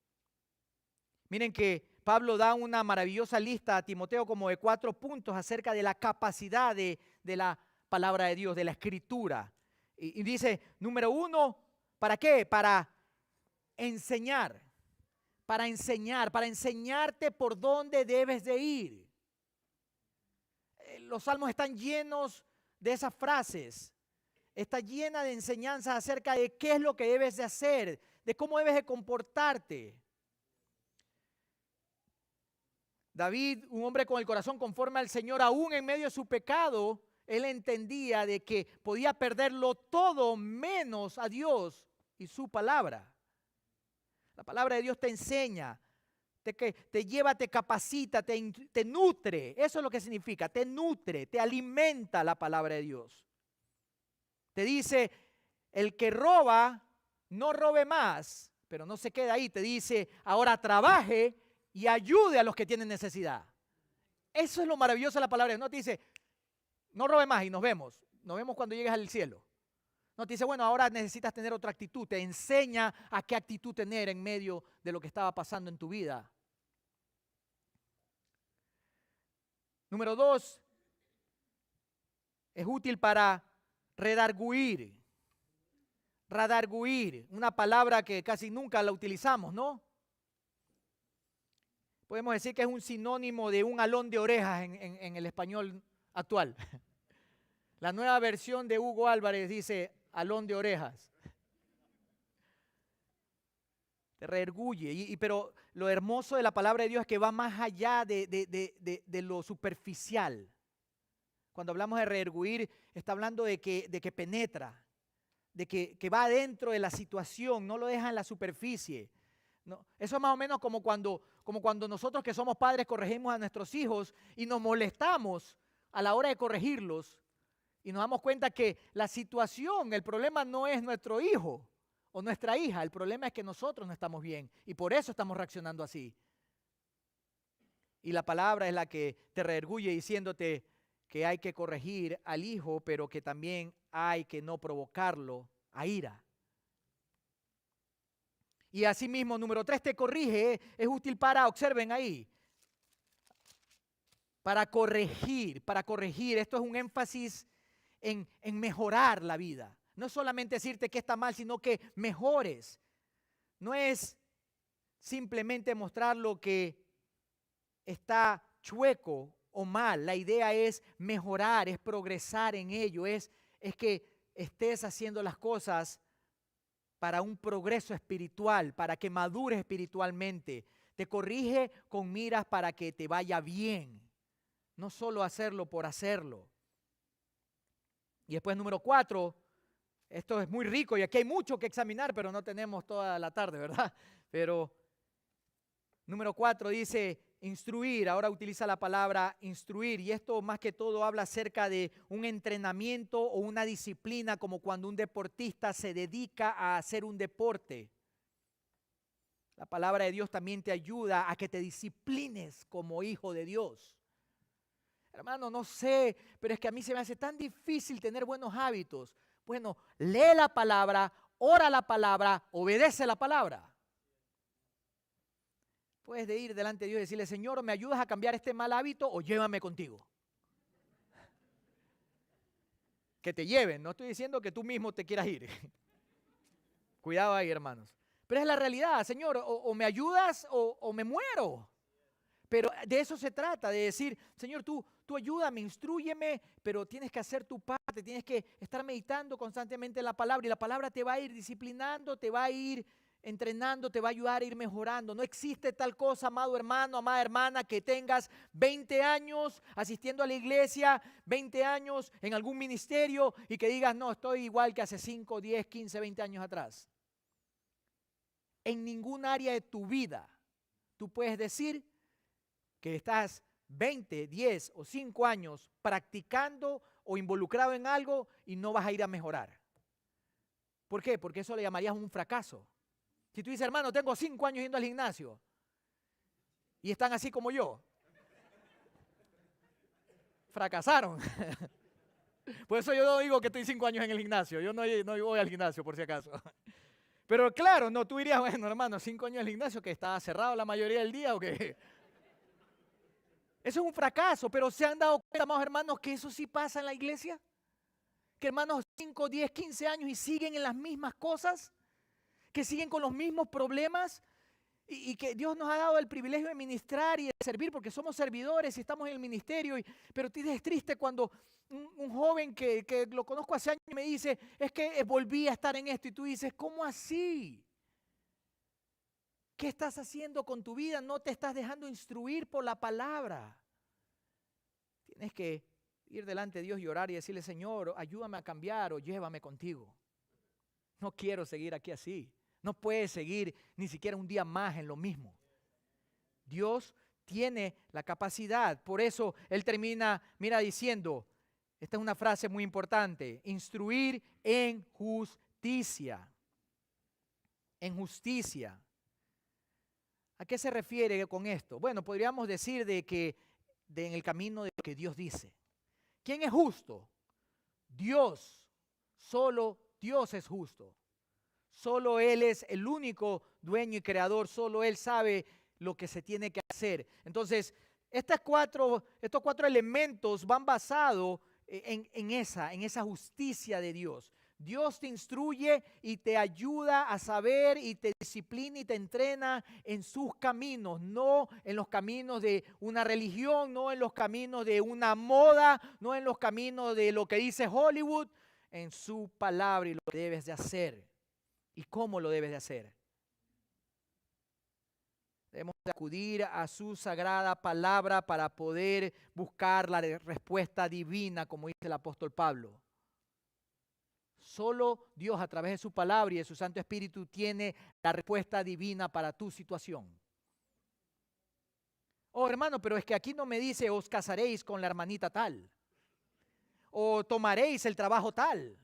Miren que Pablo da una maravillosa lista a Timoteo como de 4 puntos acerca de la capacidad de la palabra de Dios, de la escritura. Y dice, número 1, ¿para qué? Para enseñar, para enseñarte por dónde debes de ir. Los salmos están llenos de esas frases. Está llena de enseñanzas acerca de qué es lo que debes de hacer, de cómo debes de comportarte. David, un hombre con el corazón conforme al Señor, aún en medio de su pecado, él entendía de que podía perderlo todo menos a Dios y su palabra. La palabra de Dios te enseña, te lleva, te capacita, te nutre. Eso es lo que significa, te nutre, te alimenta la palabra de Dios. Te dice, el que roba, no robe más, pero no se queda ahí. Te dice, ahora trabaje y ayude a los que tienen necesidad. Eso es lo maravilloso de la palabra. No te dice, no robe más y nos vemos. Nos vemos cuando llegues al cielo. No te dice, bueno, ahora necesitas tener otra actitud. Te enseña a qué actitud tener en medio de lo que estaba pasando en tu vida. Número 2, es útil para redarguir. Redarguir, una palabra que casi nunca la utilizamos, ¿no? Podemos decir que es un sinónimo de un alón de orejas en el español actual. La nueva versión de Hugo Álvarez dice alón de orejas. Te redarguye. Pero lo hermoso de la palabra de Dios es que va más allá de lo superficial. Cuando hablamos de redarguir, está hablando de que penetra, de que va adentro de la situación, no lo deja en la superficie. No, eso es más o menos como cuando nosotros que somos padres corregimos a nuestros hijos y nos molestamos a la hora de corregirlos y nos damos cuenta que la situación, el problema no es nuestro hijo o nuestra hija, el problema es que nosotros no estamos bien y por eso estamos reaccionando así. Y la palabra es la que te redarguye diciéndote que hay que corregir al hijo, pero que también hay que no provocarlo a ira. Y asimismo, número 3, te corrige, es útil para, observen ahí, para corregir. Esto es un énfasis en mejorar la vida. No es solamente decirte que está mal, sino que mejores. No es simplemente mostrar lo que está chueco o mal. La idea es mejorar, es progresar en ello, es que estés haciendo las cosas para un progreso espiritual, para que madures espiritualmente. Te corrige con miras para que te vaya bien, no solo hacerlo por hacerlo. Y después número 4, esto es muy rico y aquí hay mucho que examinar, pero no tenemos toda la tarde, ¿verdad? Pero número 4 dice instruir, ahora utiliza la palabra instruir y esto más que todo habla acerca de un entrenamiento o una disciplina como cuando un deportista se dedica a hacer un deporte. La palabra de Dios también te ayuda a que te disciplines como hijo de Dios. Hermano, no sé, pero es que a mí se me hace tan difícil tener buenos hábitos. Bueno, lee la palabra, ora la palabra, obedece la palabra. Puedes de ir delante de Dios y decirle, Señor, ¿me ayudas a cambiar este mal hábito o llévame contigo? Que te lleven, no estoy diciendo que tú mismo te quieras ir. Cuidado ahí, hermanos. Pero es la realidad, Señor, o me ayudas o me muero. Pero de eso se trata, de decir, Señor, tú ayúdame, instrúyeme, pero tienes que hacer tu parte, tienes que estar meditando constantemente en la palabra y la palabra te va a ir disciplinando, te va a ir entrenando, te va a ayudar a ir mejorando. No existe tal cosa, amado hermano, amada hermana, que tengas 20 años asistiendo a la iglesia, 20 años en algún ministerio y que digas, no, estoy igual que hace 5, 10, 15, 20 años atrás. En ningún área de tu vida tú puedes decir que estás 20, 10 o 5 años practicando o involucrado en algo y no vas a ir a mejorar. ¿Por qué? Porque eso le llamarías un fracaso. Si tú dices, hermano, tengo 5 años yendo al gimnasio y están así como yo, fracasaron. Por eso yo no digo que estoy 5 años en el gimnasio, yo no voy al gimnasio por si acaso. Pero claro, no, tú dirías, bueno, hermano, 5 años en el gimnasio que estaba cerrado la mayoría del día o que Eso es un fracaso, pero ¿se han dado cuenta, amados hermanos, que eso sí pasa en la iglesia? Que hermanos 5, 10, 15 años y siguen en las mismas cosas, que siguen con los mismos problemas y que Dios nos ha dado el privilegio de ministrar y de servir porque somos servidores y estamos en el ministerio. Pero es triste cuando un joven que lo conozco hace años me dice, es que volví a estar en esto y tú dices, ¿cómo así? ¿Qué estás haciendo con tu vida? No te estás dejando instruir por la palabra. Tienes que ir delante de Dios y orar y decirle, Señor, ayúdame a cambiar o llévame contigo. No quiero seguir aquí así. No puedes seguir ni siquiera un día más en lo mismo. Dios tiene la capacidad. Por eso Él termina, mira, diciendo, esta es una frase muy importante, instruir en justicia. En justicia. ¿A qué se refiere con esto? Bueno, podríamos decir en el camino de lo que Dios dice. ¿Quién es justo? Dios. Solo Dios es justo. Solo Él es el único dueño y creador. Solo Él sabe lo que se tiene que hacer. Entonces, estos cuatro elementos van basados en esa justicia de Dios. Dios te instruye y te ayuda a saber y te disciplina y te entrena en sus caminos, no en los caminos de una religión, no en los caminos de una moda, no en los caminos de lo que dice Hollywood, en su palabra y lo que debes de hacer y cómo lo debes de hacer. Debemos de acudir a su sagrada palabra para poder buscar la respuesta divina, como dice el apóstol Pablo. Solo Dios a través de su palabra y de su Santo Espíritu tiene la respuesta divina para tu situación. Oh, hermano, pero es que aquí no me dice os casaréis con la hermanita tal. O tomaréis el trabajo tal.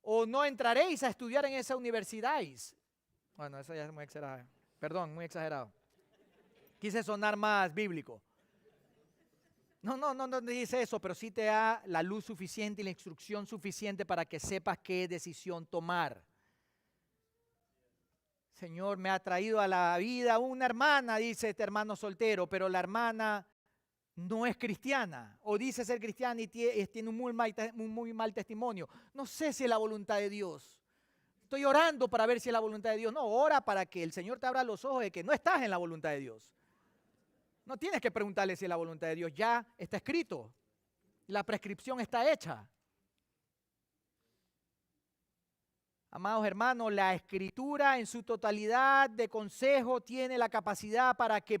O no entraréis a estudiar en esa universidad. Bueno, eso ya es muy exagerado. Perdón, muy exagerado. Quise sonar más bíblico. No dice eso, pero sí te da la luz suficiente y la instrucción suficiente para que sepas qué decisión tomar. Señor, me ha traído a la vida una hermana, dice este hermano soltero, pero la hermana no es cristiana, o dice ser cristiana y tiene un muy mal testimonio. No sé si es la voluntad de Dios. Estoy orando para ver si es la voluntad de Dios. No, ora para que el Señor te abra los ojos de que no estás en la voluntad de Dios. No tienes que preguntarle si es la voluntad de Dios, ya está escrito. La prescripción está hecha. Amados hermanos, la Escritura en su totalidad de consejo tiene la capacidad para que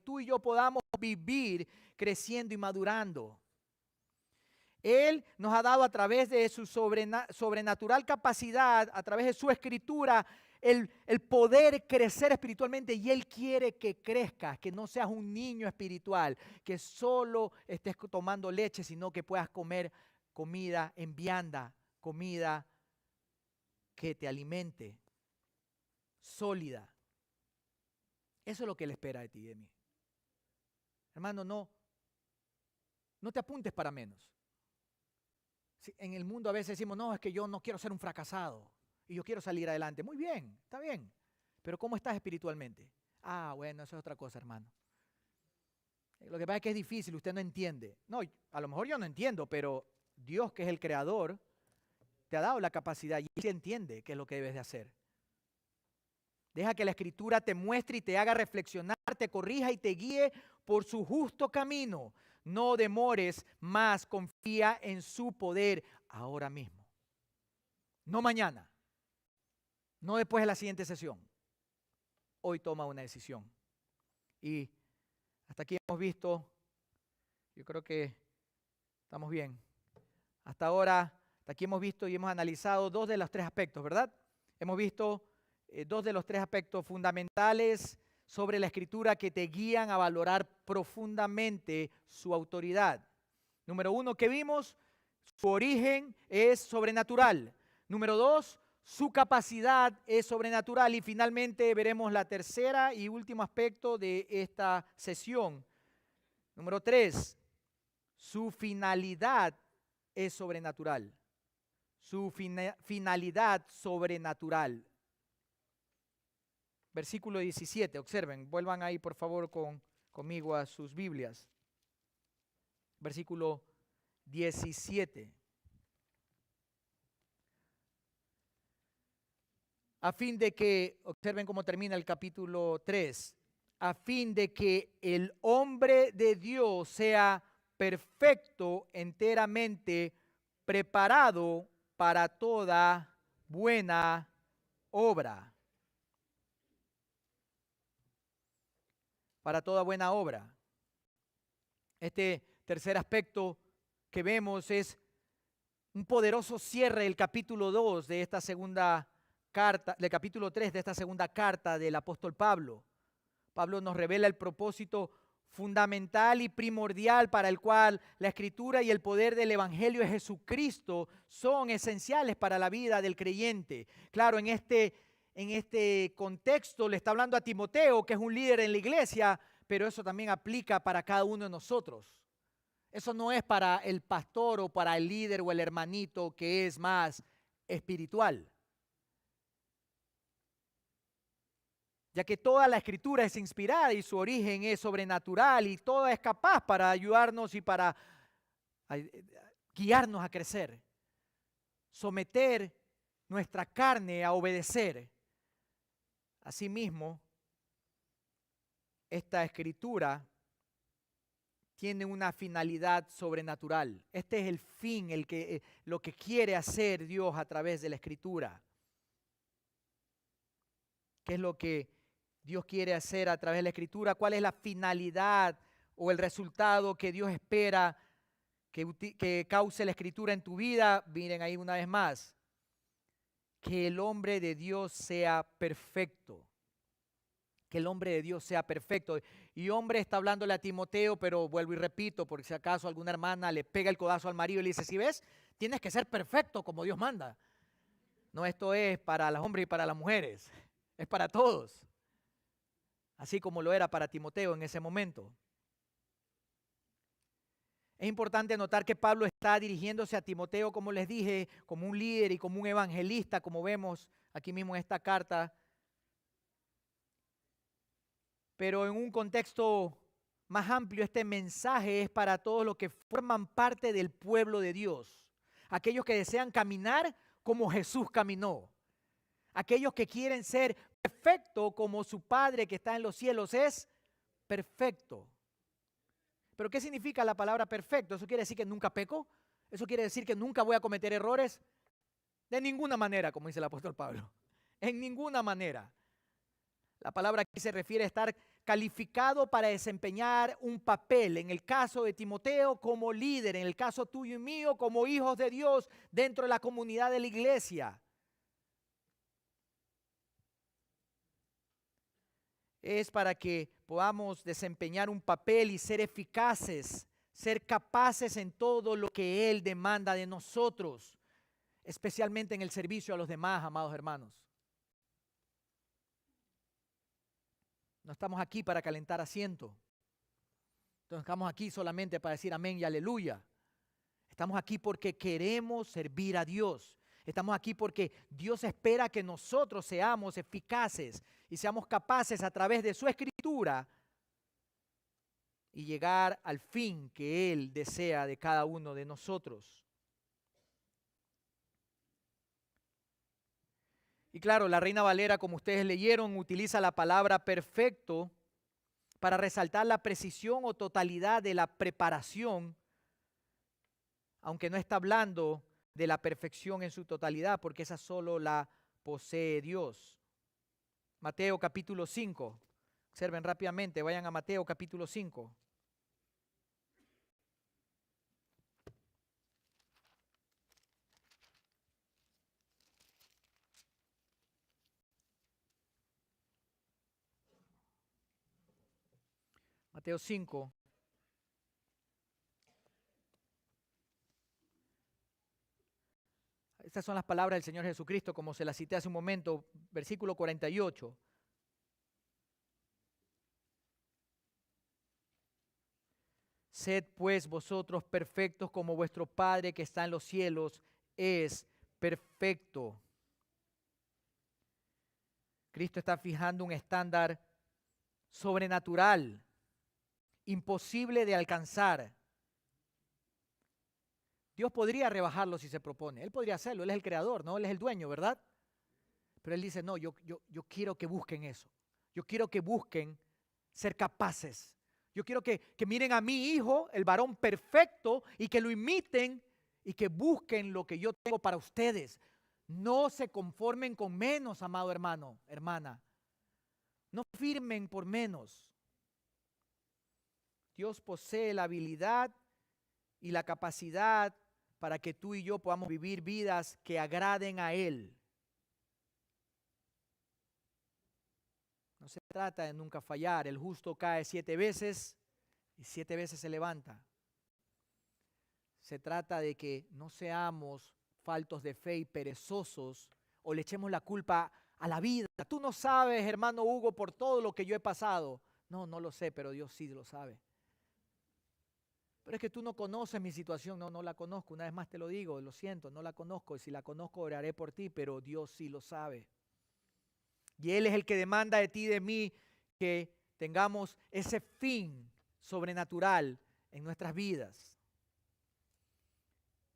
tú y yo podamos vivir creciendo y madurando. Él nos ha dado a través de su sobrenatural capacidad, a través de su Escritura, el poder crecer espiritualmente, y Él quiere que crezcas, que no seas un niño espiritual, que solo estés tomando leche, sino que puedas comer comida en vianda, comida que te alimente, sólida. Eso es lo que Él espera de ti y de mí. Hermano, no te apuntes para menos. En el mundo a veces decimos, no, es que yo no quiero ser un fracasado y yo quiero salir adelante. Muy bien, está bien. Pero ¿cómo estás espiritualmente? Ah, bueno, eso es otra cosa, hermano. Lo que pasa es que es difícil, usted no entiende. No, a lo mejor yo no entiendo, pero Dios, que es el creador, te ha dado la capacidad y Él entiende qué es lo que debes de hacer. Deja que la Escritura te muestre y te haga reflexionar, te corrija y te guíe por su justo camino. No demores más, confía en su poder ahora mismo. No mañana, no después de la siguiente sesión. Hoy toma una decisión. Y hasta aquí hemos visto, yo creo que estamos bien. Hasta ahora, hasta aquí hemos visto y hemos analizado dos de los tres aspectos, ¿verdad? Hemos visto dos de los tres aspectos fundamentales sobre la Escritura que te guían a valorar profundamente su autoridad. Número uno, que vimos, su origen es sobrenatural. Número dos, su capacidad es sobrenatural. Y finalmente veremos la tercera y último aspecto de esta sesión. Número tres, su finalidad es sobrenatural. Su finalidad sobrenatural. Versículo 17, observen, vuelvan ahí por favor con conmigo a sus Biblias. Versículo 17. A fin de que, observen cómo termina el capítulo 3, a fin de que el hombre de Dios sea perfecto, enteramente preparado para toda buena obra. Para toda buena obra. Este tercer aspecto que vemos es un poderoso cierre del capítulo 2 de esta segunda carta, del capítulo 3 de esta segunda carta del apóstol Pablo. Pablo nos revela el propósito fundamental y primordial para el cual la Escritura y el poder del Evangelio de Jesucristo son esenciales para la vida del creyente. Claro, en este contexto le está hablando a Timoteo, que es un líder en la iglesia, pero eso también aplica para cada uno de nosotros. Eso no es para el pastor o para el líder o el hermanito que es más espiritual. Ya que toda la Escritura es inspirada y su origen es sobrenatural y toda es capaz para ayudarnos y para guiarnos a crecer. Someter nuestra carne a obedecer. Asimismo, esta Escritura tiene una finalidad sobrenatural. Este es el fin, lo que quiere hacer Dios a través de la Escritura. ¿Qué es lo que Dios quiere hacer a través de la Escritura? ¿Cuál es la finalidad o el resultado que Dios espera que cause la Escritura en tu vida? Miren ahí una vez más. Que el hombre de Dios sea perfecto. Que el hombre de Dios sea perfecto. Y hombre está hablándole a Timoteo, pero vuelvo y repito, porque si acaso alguna hermana le pega el codazo al marido y le dice, si ves, tienes que ser perfecto como Dios manda. No, esto es para los hombres y para las mujeres. Es para todos. Así como lo era para Timoteo en ese momento. Es importante notar que Pablo está dirigiéndose a Timoteo, como les dije, como un líder y como un evangelista, como vemos aquí mismo en esta carta. Pero en un contexto más amplio, este mensaje es para todos los que forman parte del pueblo de Dios. Aquellos que desean caminar como Jesús caminó. Aquellos que quieren ser perfectos como su Padre que está en los cielos es perfecto. ¿Pero qué significa la palabra perfecto? ¿Eso quiere decir que nunca peco? ¿Eso quiere decir que nunca voy a cometer errores? De ninguna manera, como dice el apóstol Pablo. En ninguna manera. La palabra aquí se refiere a estar calificado para desempeñar un papel. En el caso de Timoteo como líder, en el caso tuyo y mío como hijos de Dios dentro de la comunidad de la iglesia. Es para que podamos desempeñar un papel y ser eficaces, ser capaces en todo lo que Él demanda de nosotros, especialmente en el servicio a los demás, amados hermanos. No estamos aquí para calentar asiento. No estamos aquí solamente para decir amén y aleluya. Estamos aquí porque queremos servir a Dios. Estamos aquí porque Dios espera que nosotros seamos eficaces y seamos capaces a través de su Escritura y llegar al fin que Él desea de cada uno de nosotros. Y claro, la Reina Valera, como ustedes leyeron, utiliza la palabra perfecto para resaltar la precisión o totalidad de la preparación, aunque no está hablando de la perfección en su totalidad, porque esa solo la posee Dios. Mateo capítulo 5. Observen rápidamente, vayan a Mateo capítulo 5. Mateo 5. Estas son las palabras del Señor Jesucristo, como se las cité hace un momento, versículo 48. Sed pues vosotros perfectos como vuestro Padre que está en los cielos es perfecto. Cristo está fijando un estándar sobrenatural imposible de alcanzar. Dios podría rebajarlo si se propone. Él podría hacerlo. Él es el creador, ¿no? Él es el dueño, ¿verdad? Pero Él dice, no, yo quiero que busquen eso. Yo quiero que busquen ser capaces. Yo quiero que miren a mi hijo, el varón perfecto, y que lo imiten y que busquen lo que yo tengo para ustedes. No se conformen con menos, amado hermano, hermana. No firmen por menos. Dios posee la habilidad y la capacidad para que tú y yo podamos vivir vidas que agraden a Él. No se trata de nunca fallar. El justo cae 7 veces y 7 veces se levanta. Se trata de que no seamos faltos de fe y perezosos o le echemos la culpa a la vida. Tú no sabes, hermano Hugo, por todo lo que yo he pasado. No, no lo sé, pero Dios sí lo sabe. Pero es que tú no conoces mi situación. No, no la conozco. Una vez más te lo digo, lo siento, no la conozco. Y si la conozco, oraré por ti, pero Dios sí lo sabe. Y Él es el que demanda de ti y de mí que tengamos ese fin sobrenatural en nuestras vidas.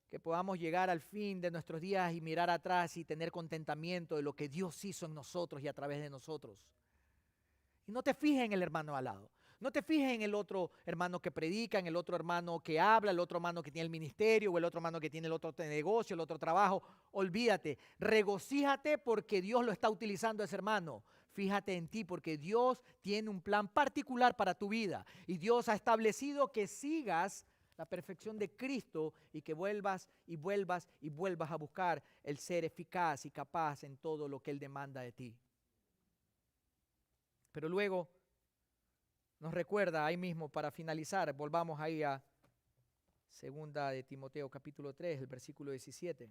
Que podamos llegar al fin de nuestros días y mirar atrás y tener contentamiento de lo que Dios hizo en nosotros y a través de nosotros. Y no te fijes en el hermano al lado. No te fijes en el otro hermano que predica, en el otro hermano que habla, el otro hermano que tiene el ministerio, o el otro hermano que tiene el otro negocio, el otro trabajo. Olvídate, regocíjate porque Dios lo está utilizando a ese hermano. Fíjate en ti porque Dios tiene un plan particular para tu vida. Y Dios ha establecido que sigas la perfección de Cristo y que vuelvas y vuelvas y vuelvas a buscar el ser eficaz y capaz en todo lo que Él demanda de ti. Pero luego nos recuerda ahí mismo, para finalizar, volvamos ahí a 2 de Timoteo capítulo 3, el versículo 17.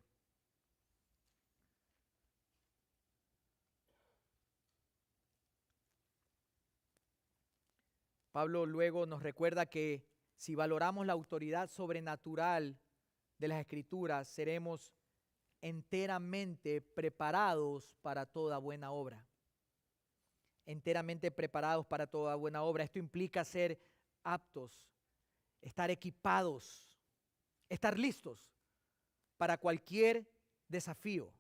Pablo luego nos recuerda que si valoramos la autoridad sobrenatural de las Escrituras, seremos enteramente preparados para toda buena obra. Enteramente preparados para toda buena obra. Esto implica ser aptos, estar equipados, estar listos para cualquier desafío.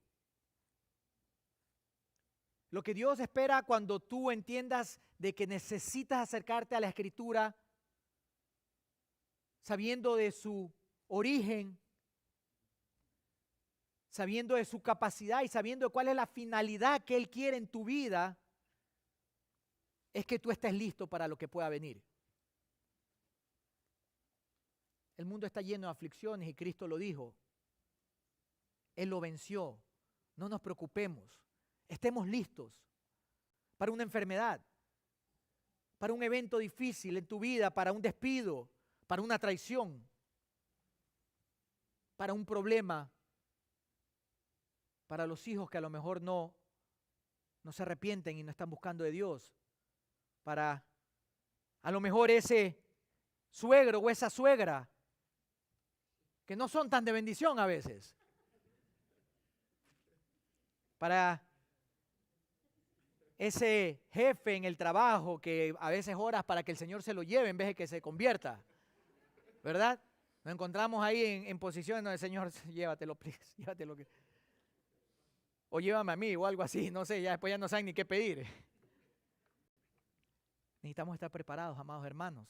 Lo que Dios espera cuando tú entiendas de que necesitas acercarte a la Escritura, sabiendo de su origen, sabiendo de su capacidad y sabiendo de cuál es la finalidad que Él quiere en tu vida, es que tú estés listo para lo que pueda venir. El mundo está lleno de aflicciones y Cristo lo dijo. Él lo venció. No nos preocupemos. Estemos listos para una enfermedad, para un evento difícil en tu vida, para un despido, para una traición, para un problema, para los hijos que a lo mejor no se arrepienten y no están buscando de Dios, para a lo mejor ese suegro o esa suegra que no son tan de bendición a veces, para ese jefe en el trabajo que a veces oras para que el Señor se lo lleve en vez de que se convierta, ¿verdad? Nos encontramos ahí en posiciones donde el Señor, llévatelo, please, llévatelo. O llévame a mí o algo así, no sé, ya después ya no saben ni qué pedir. Necesitamos estar preparados, amados hermanos.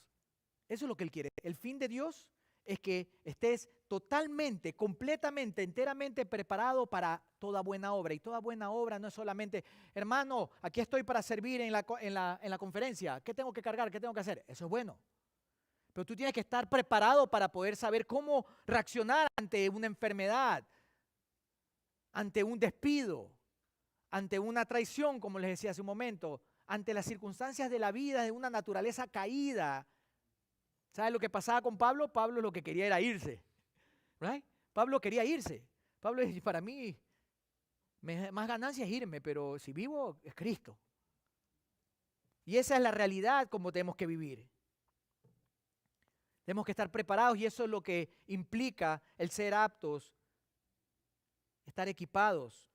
Eso es lo que Él quiere. El fin de Dios es que estés totalmente, completamente, enteramente preparado para toda buena obra. Y toda buena obra no es solamente, hermano, aquí estoy para servir en la conferencia. ¿Qué tengo que cargar? ¿Qué tengo que hacer? Eso es bueno. Pero tú tienes que estar preparado para poder saber cómo reaccionar ante una enfermedad, ante un despido, ante una traición, como les decía hace un momento, ante las circunstancias de la vida de una naturaleza caída. ¿Sabes lo que pasaba con Pablo? Pablo lo que quería era irse. ¿Right? Pablo quería irse. Pablo dice, para mí, más ganancia es irme, pero si vivo es Cristo. Y esa es la realidad como tenemos que vivir. Tenemos que estar preparados y eso es lo que implica el ser aptos, estar equipados.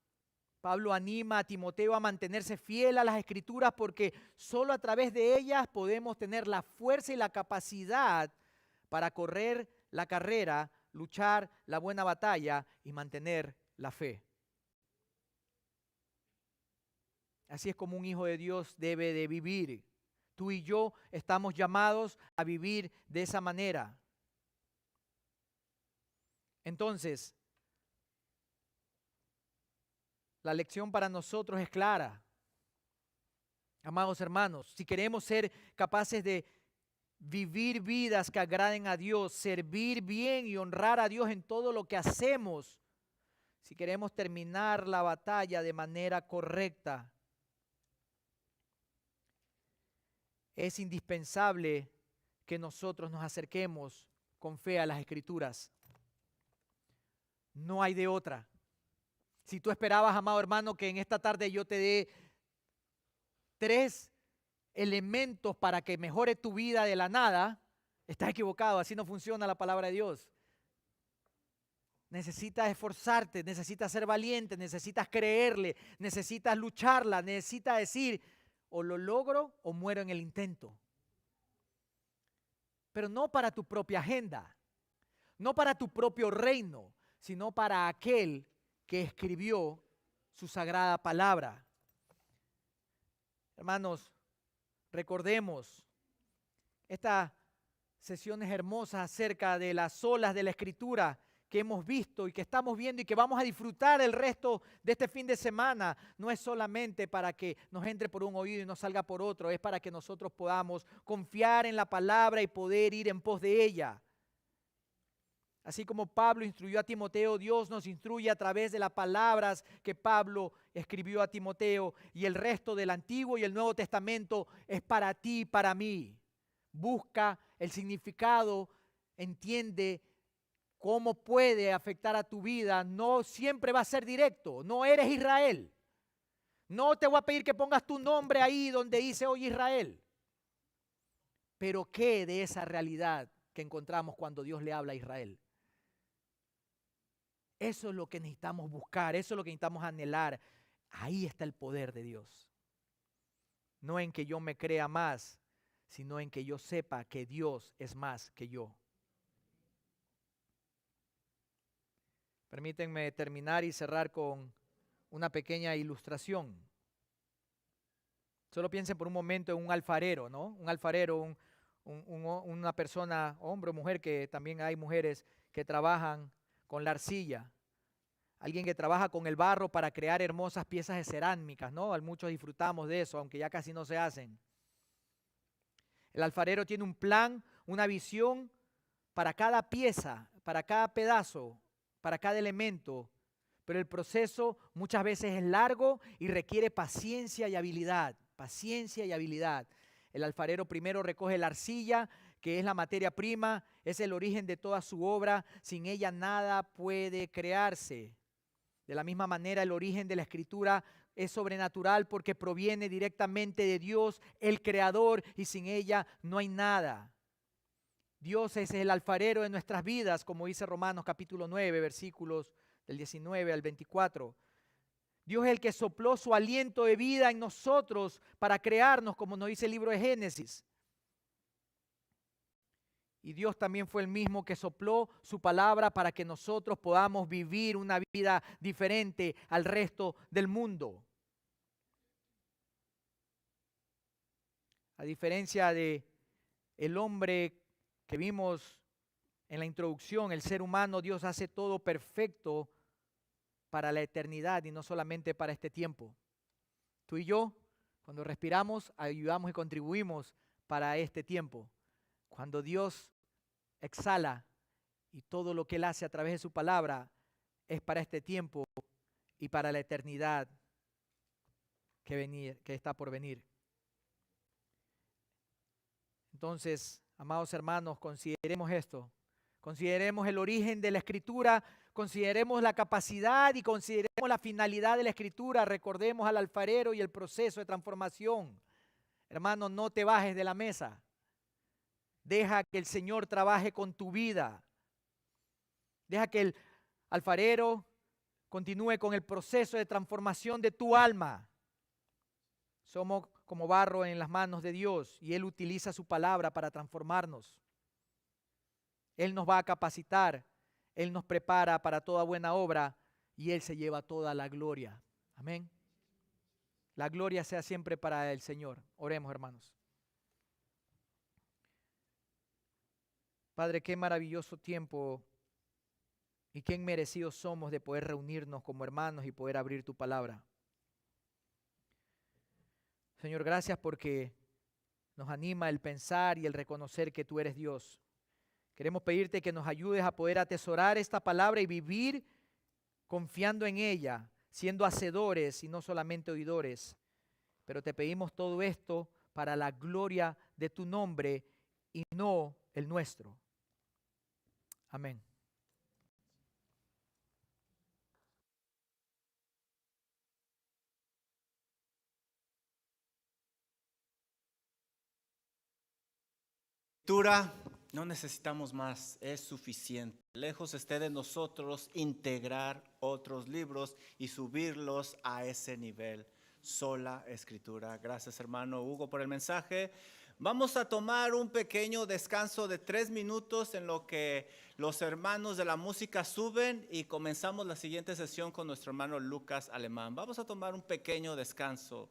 Pablo anima a Timoteo a mantenerse fiel a las Escrituras porque solo a través de ellas podemos tener la fuerza y la capacidad para correr la carrera, luchar la buena batalla y mantener la fe. Así es como un hijo de Dios debe de vivir. Tú y yo estamos llamados a vivir de esa manera. Entonces, la lección para nosotros es clara. Amados hermanos, si queremos ser capaces de vivir vidas que agraden a Dios, servir bien y honrar a Dios en todo lo que hacemos, si queremos terminar la batalla de manera correcta, es indispensable que nosotros nos acerquemos con fe a las Escrituras. No hay de otra. Si tú esperabas, amado hermano, que en esta tarde yo te dé 3 elementos para que mejore tu vida de la nada, estás equivocado. Así no funciona la palabra de Dios. Necesitas esforzarte, necesitas ser valiente, necesitas creerle, necesitas lucharla, necesitas decir, o lo logro o muero en el intento. Pero no para tu propia agenda, no para tu propio reino, sino para aquel que escribió su sagrada palabra. Hermanos, recordemos estas sesiones hermosas acerca de las olas de la Escritura que hemos visto y que estamos viendo y que vamos a disfrutar el resto de este fin de semana. No es solamente para que nos entre por un oído y nos salga por otro, es para que nosotros podamos confiar en la palabra y poder ir en pos de ella. Así como Pablo instruyó a Timoteo, Dios nos instruye a través de las palabras que Pablo escribió a Timoteo, y el resto del Antiguo y el Nuevo Testamento es para ti y para mí. Busca el significado, entiende cómo puede afectar a tu vida. No siempre va a ser directo, no eres Israel. No te voy a pedir que pongas tu nombre ahí donde dice hoy Israel. Pero ¿qué de esa realidad que encontramos cuando Dios le habla a Israel? Eso es lo que necesitamos buscar, eso es lo que necesitamos anhelar. Ahí está el poder de Dios. No en que yo me crea más, sino en que yo sepa que Dios es más que yo. Permítanme terminar y cerrar con una pequeña ilustración. Solo piensen por un momento en un alfarero, ¿no? Un alfarero, una persona, hombre o mujer, que también hay mujeres que trabajan con la arcilla. Alguien que trabaja con el barro para crear hermosas piezas de cerámicas, ¿no? Muchos disfrutamos de eso, aunque ya casi no se hacen. El alfarero tiene un plan, una visión para cada pieza, para cada pedazo, para cada elemento, pero el proceso muchas veces es largo y requiere paciencia y habilidad. Paciencia y habilidad. El alfarero primero recoge la arcilla, que es la materia prima, es el origen de toda su obra. Sin ella nada puede crearse. De la misma manera, el origen de la Escritura es sobrenatural porque proviene directamente de Dios, el Creador, y sin ella no hay nada. Dios es el alfarero de nuestras vidas, como dice Romanos capítulo 9, versículos del 19 al 24. Dios es el que sopló su aliento de vida en nosotros para crearnos, como nos dice el libro de Génesis. Y Dios también fue el mismo que sopló su palabra para que nosotros podamos vivir una vida diferente al resto del mundo. A diferencia de el hombre que vimos en la introducción, el ser humano, Dios hace todo perfecto para la eternidad y no solamente para este tiempo. Tú y yo, cuando respiramos, ayudamos y contribuimos para este tiempo. Cuando Dios exhala y todo lo que Él hace a través de su palabra es para este tiempo y para la eternidad que está por venir. Entonces, amados hermanos, consideremos esto. Consideremos el origen de la Escritura, consideremos la capacidad y consideremos la finalidad de la Escritura. Recordemos al alfarero y el proceso de transformación. Hermano, no te bajes de la mesa. Deja que el Señor trabaje con tu vida. Deja que el alfarero continúe con el proceso de transformación de tu alma. Somos como barro en las manos de Dios y Él utiliza su palabra para transformarnos. Él nos va a capacitar, Él nos prepara para toda buena obra y Él se lleva toda la gloria. Amén. La gloria sea siempre para el Señor. Oremos, hermanos. Padre, qué maravilloso tiempo y qué merecidos somos de poder reunirnos como hermanos y poder abrir tu palabra. Señor, gracias porque nos anima el pensar y el reconocer que tú eres Dios. Queremos pedirte que nos ayudes a poder atesorar esta palabra y vivir confiando en ella, siendo hacedores y no solamente oidores. Pero te pedimos todo esto para la gloria de tu nombre y no el nuestro. Amén. Lectura, no necesitamos más, es suficiente. Lejos esté de nosotros integrar otros libros y subirlos a ese nivel. Sola escritura. Gracias, hermano Hugo, por el mensaje. Vamos a tomar un pequeño descanso de 3 minutos en lo que los hermanos de la música suben y comenzamos la siguiente sesión con nuestro hermano Lucas Alemán. Vamos a tomar un pequeño descanso.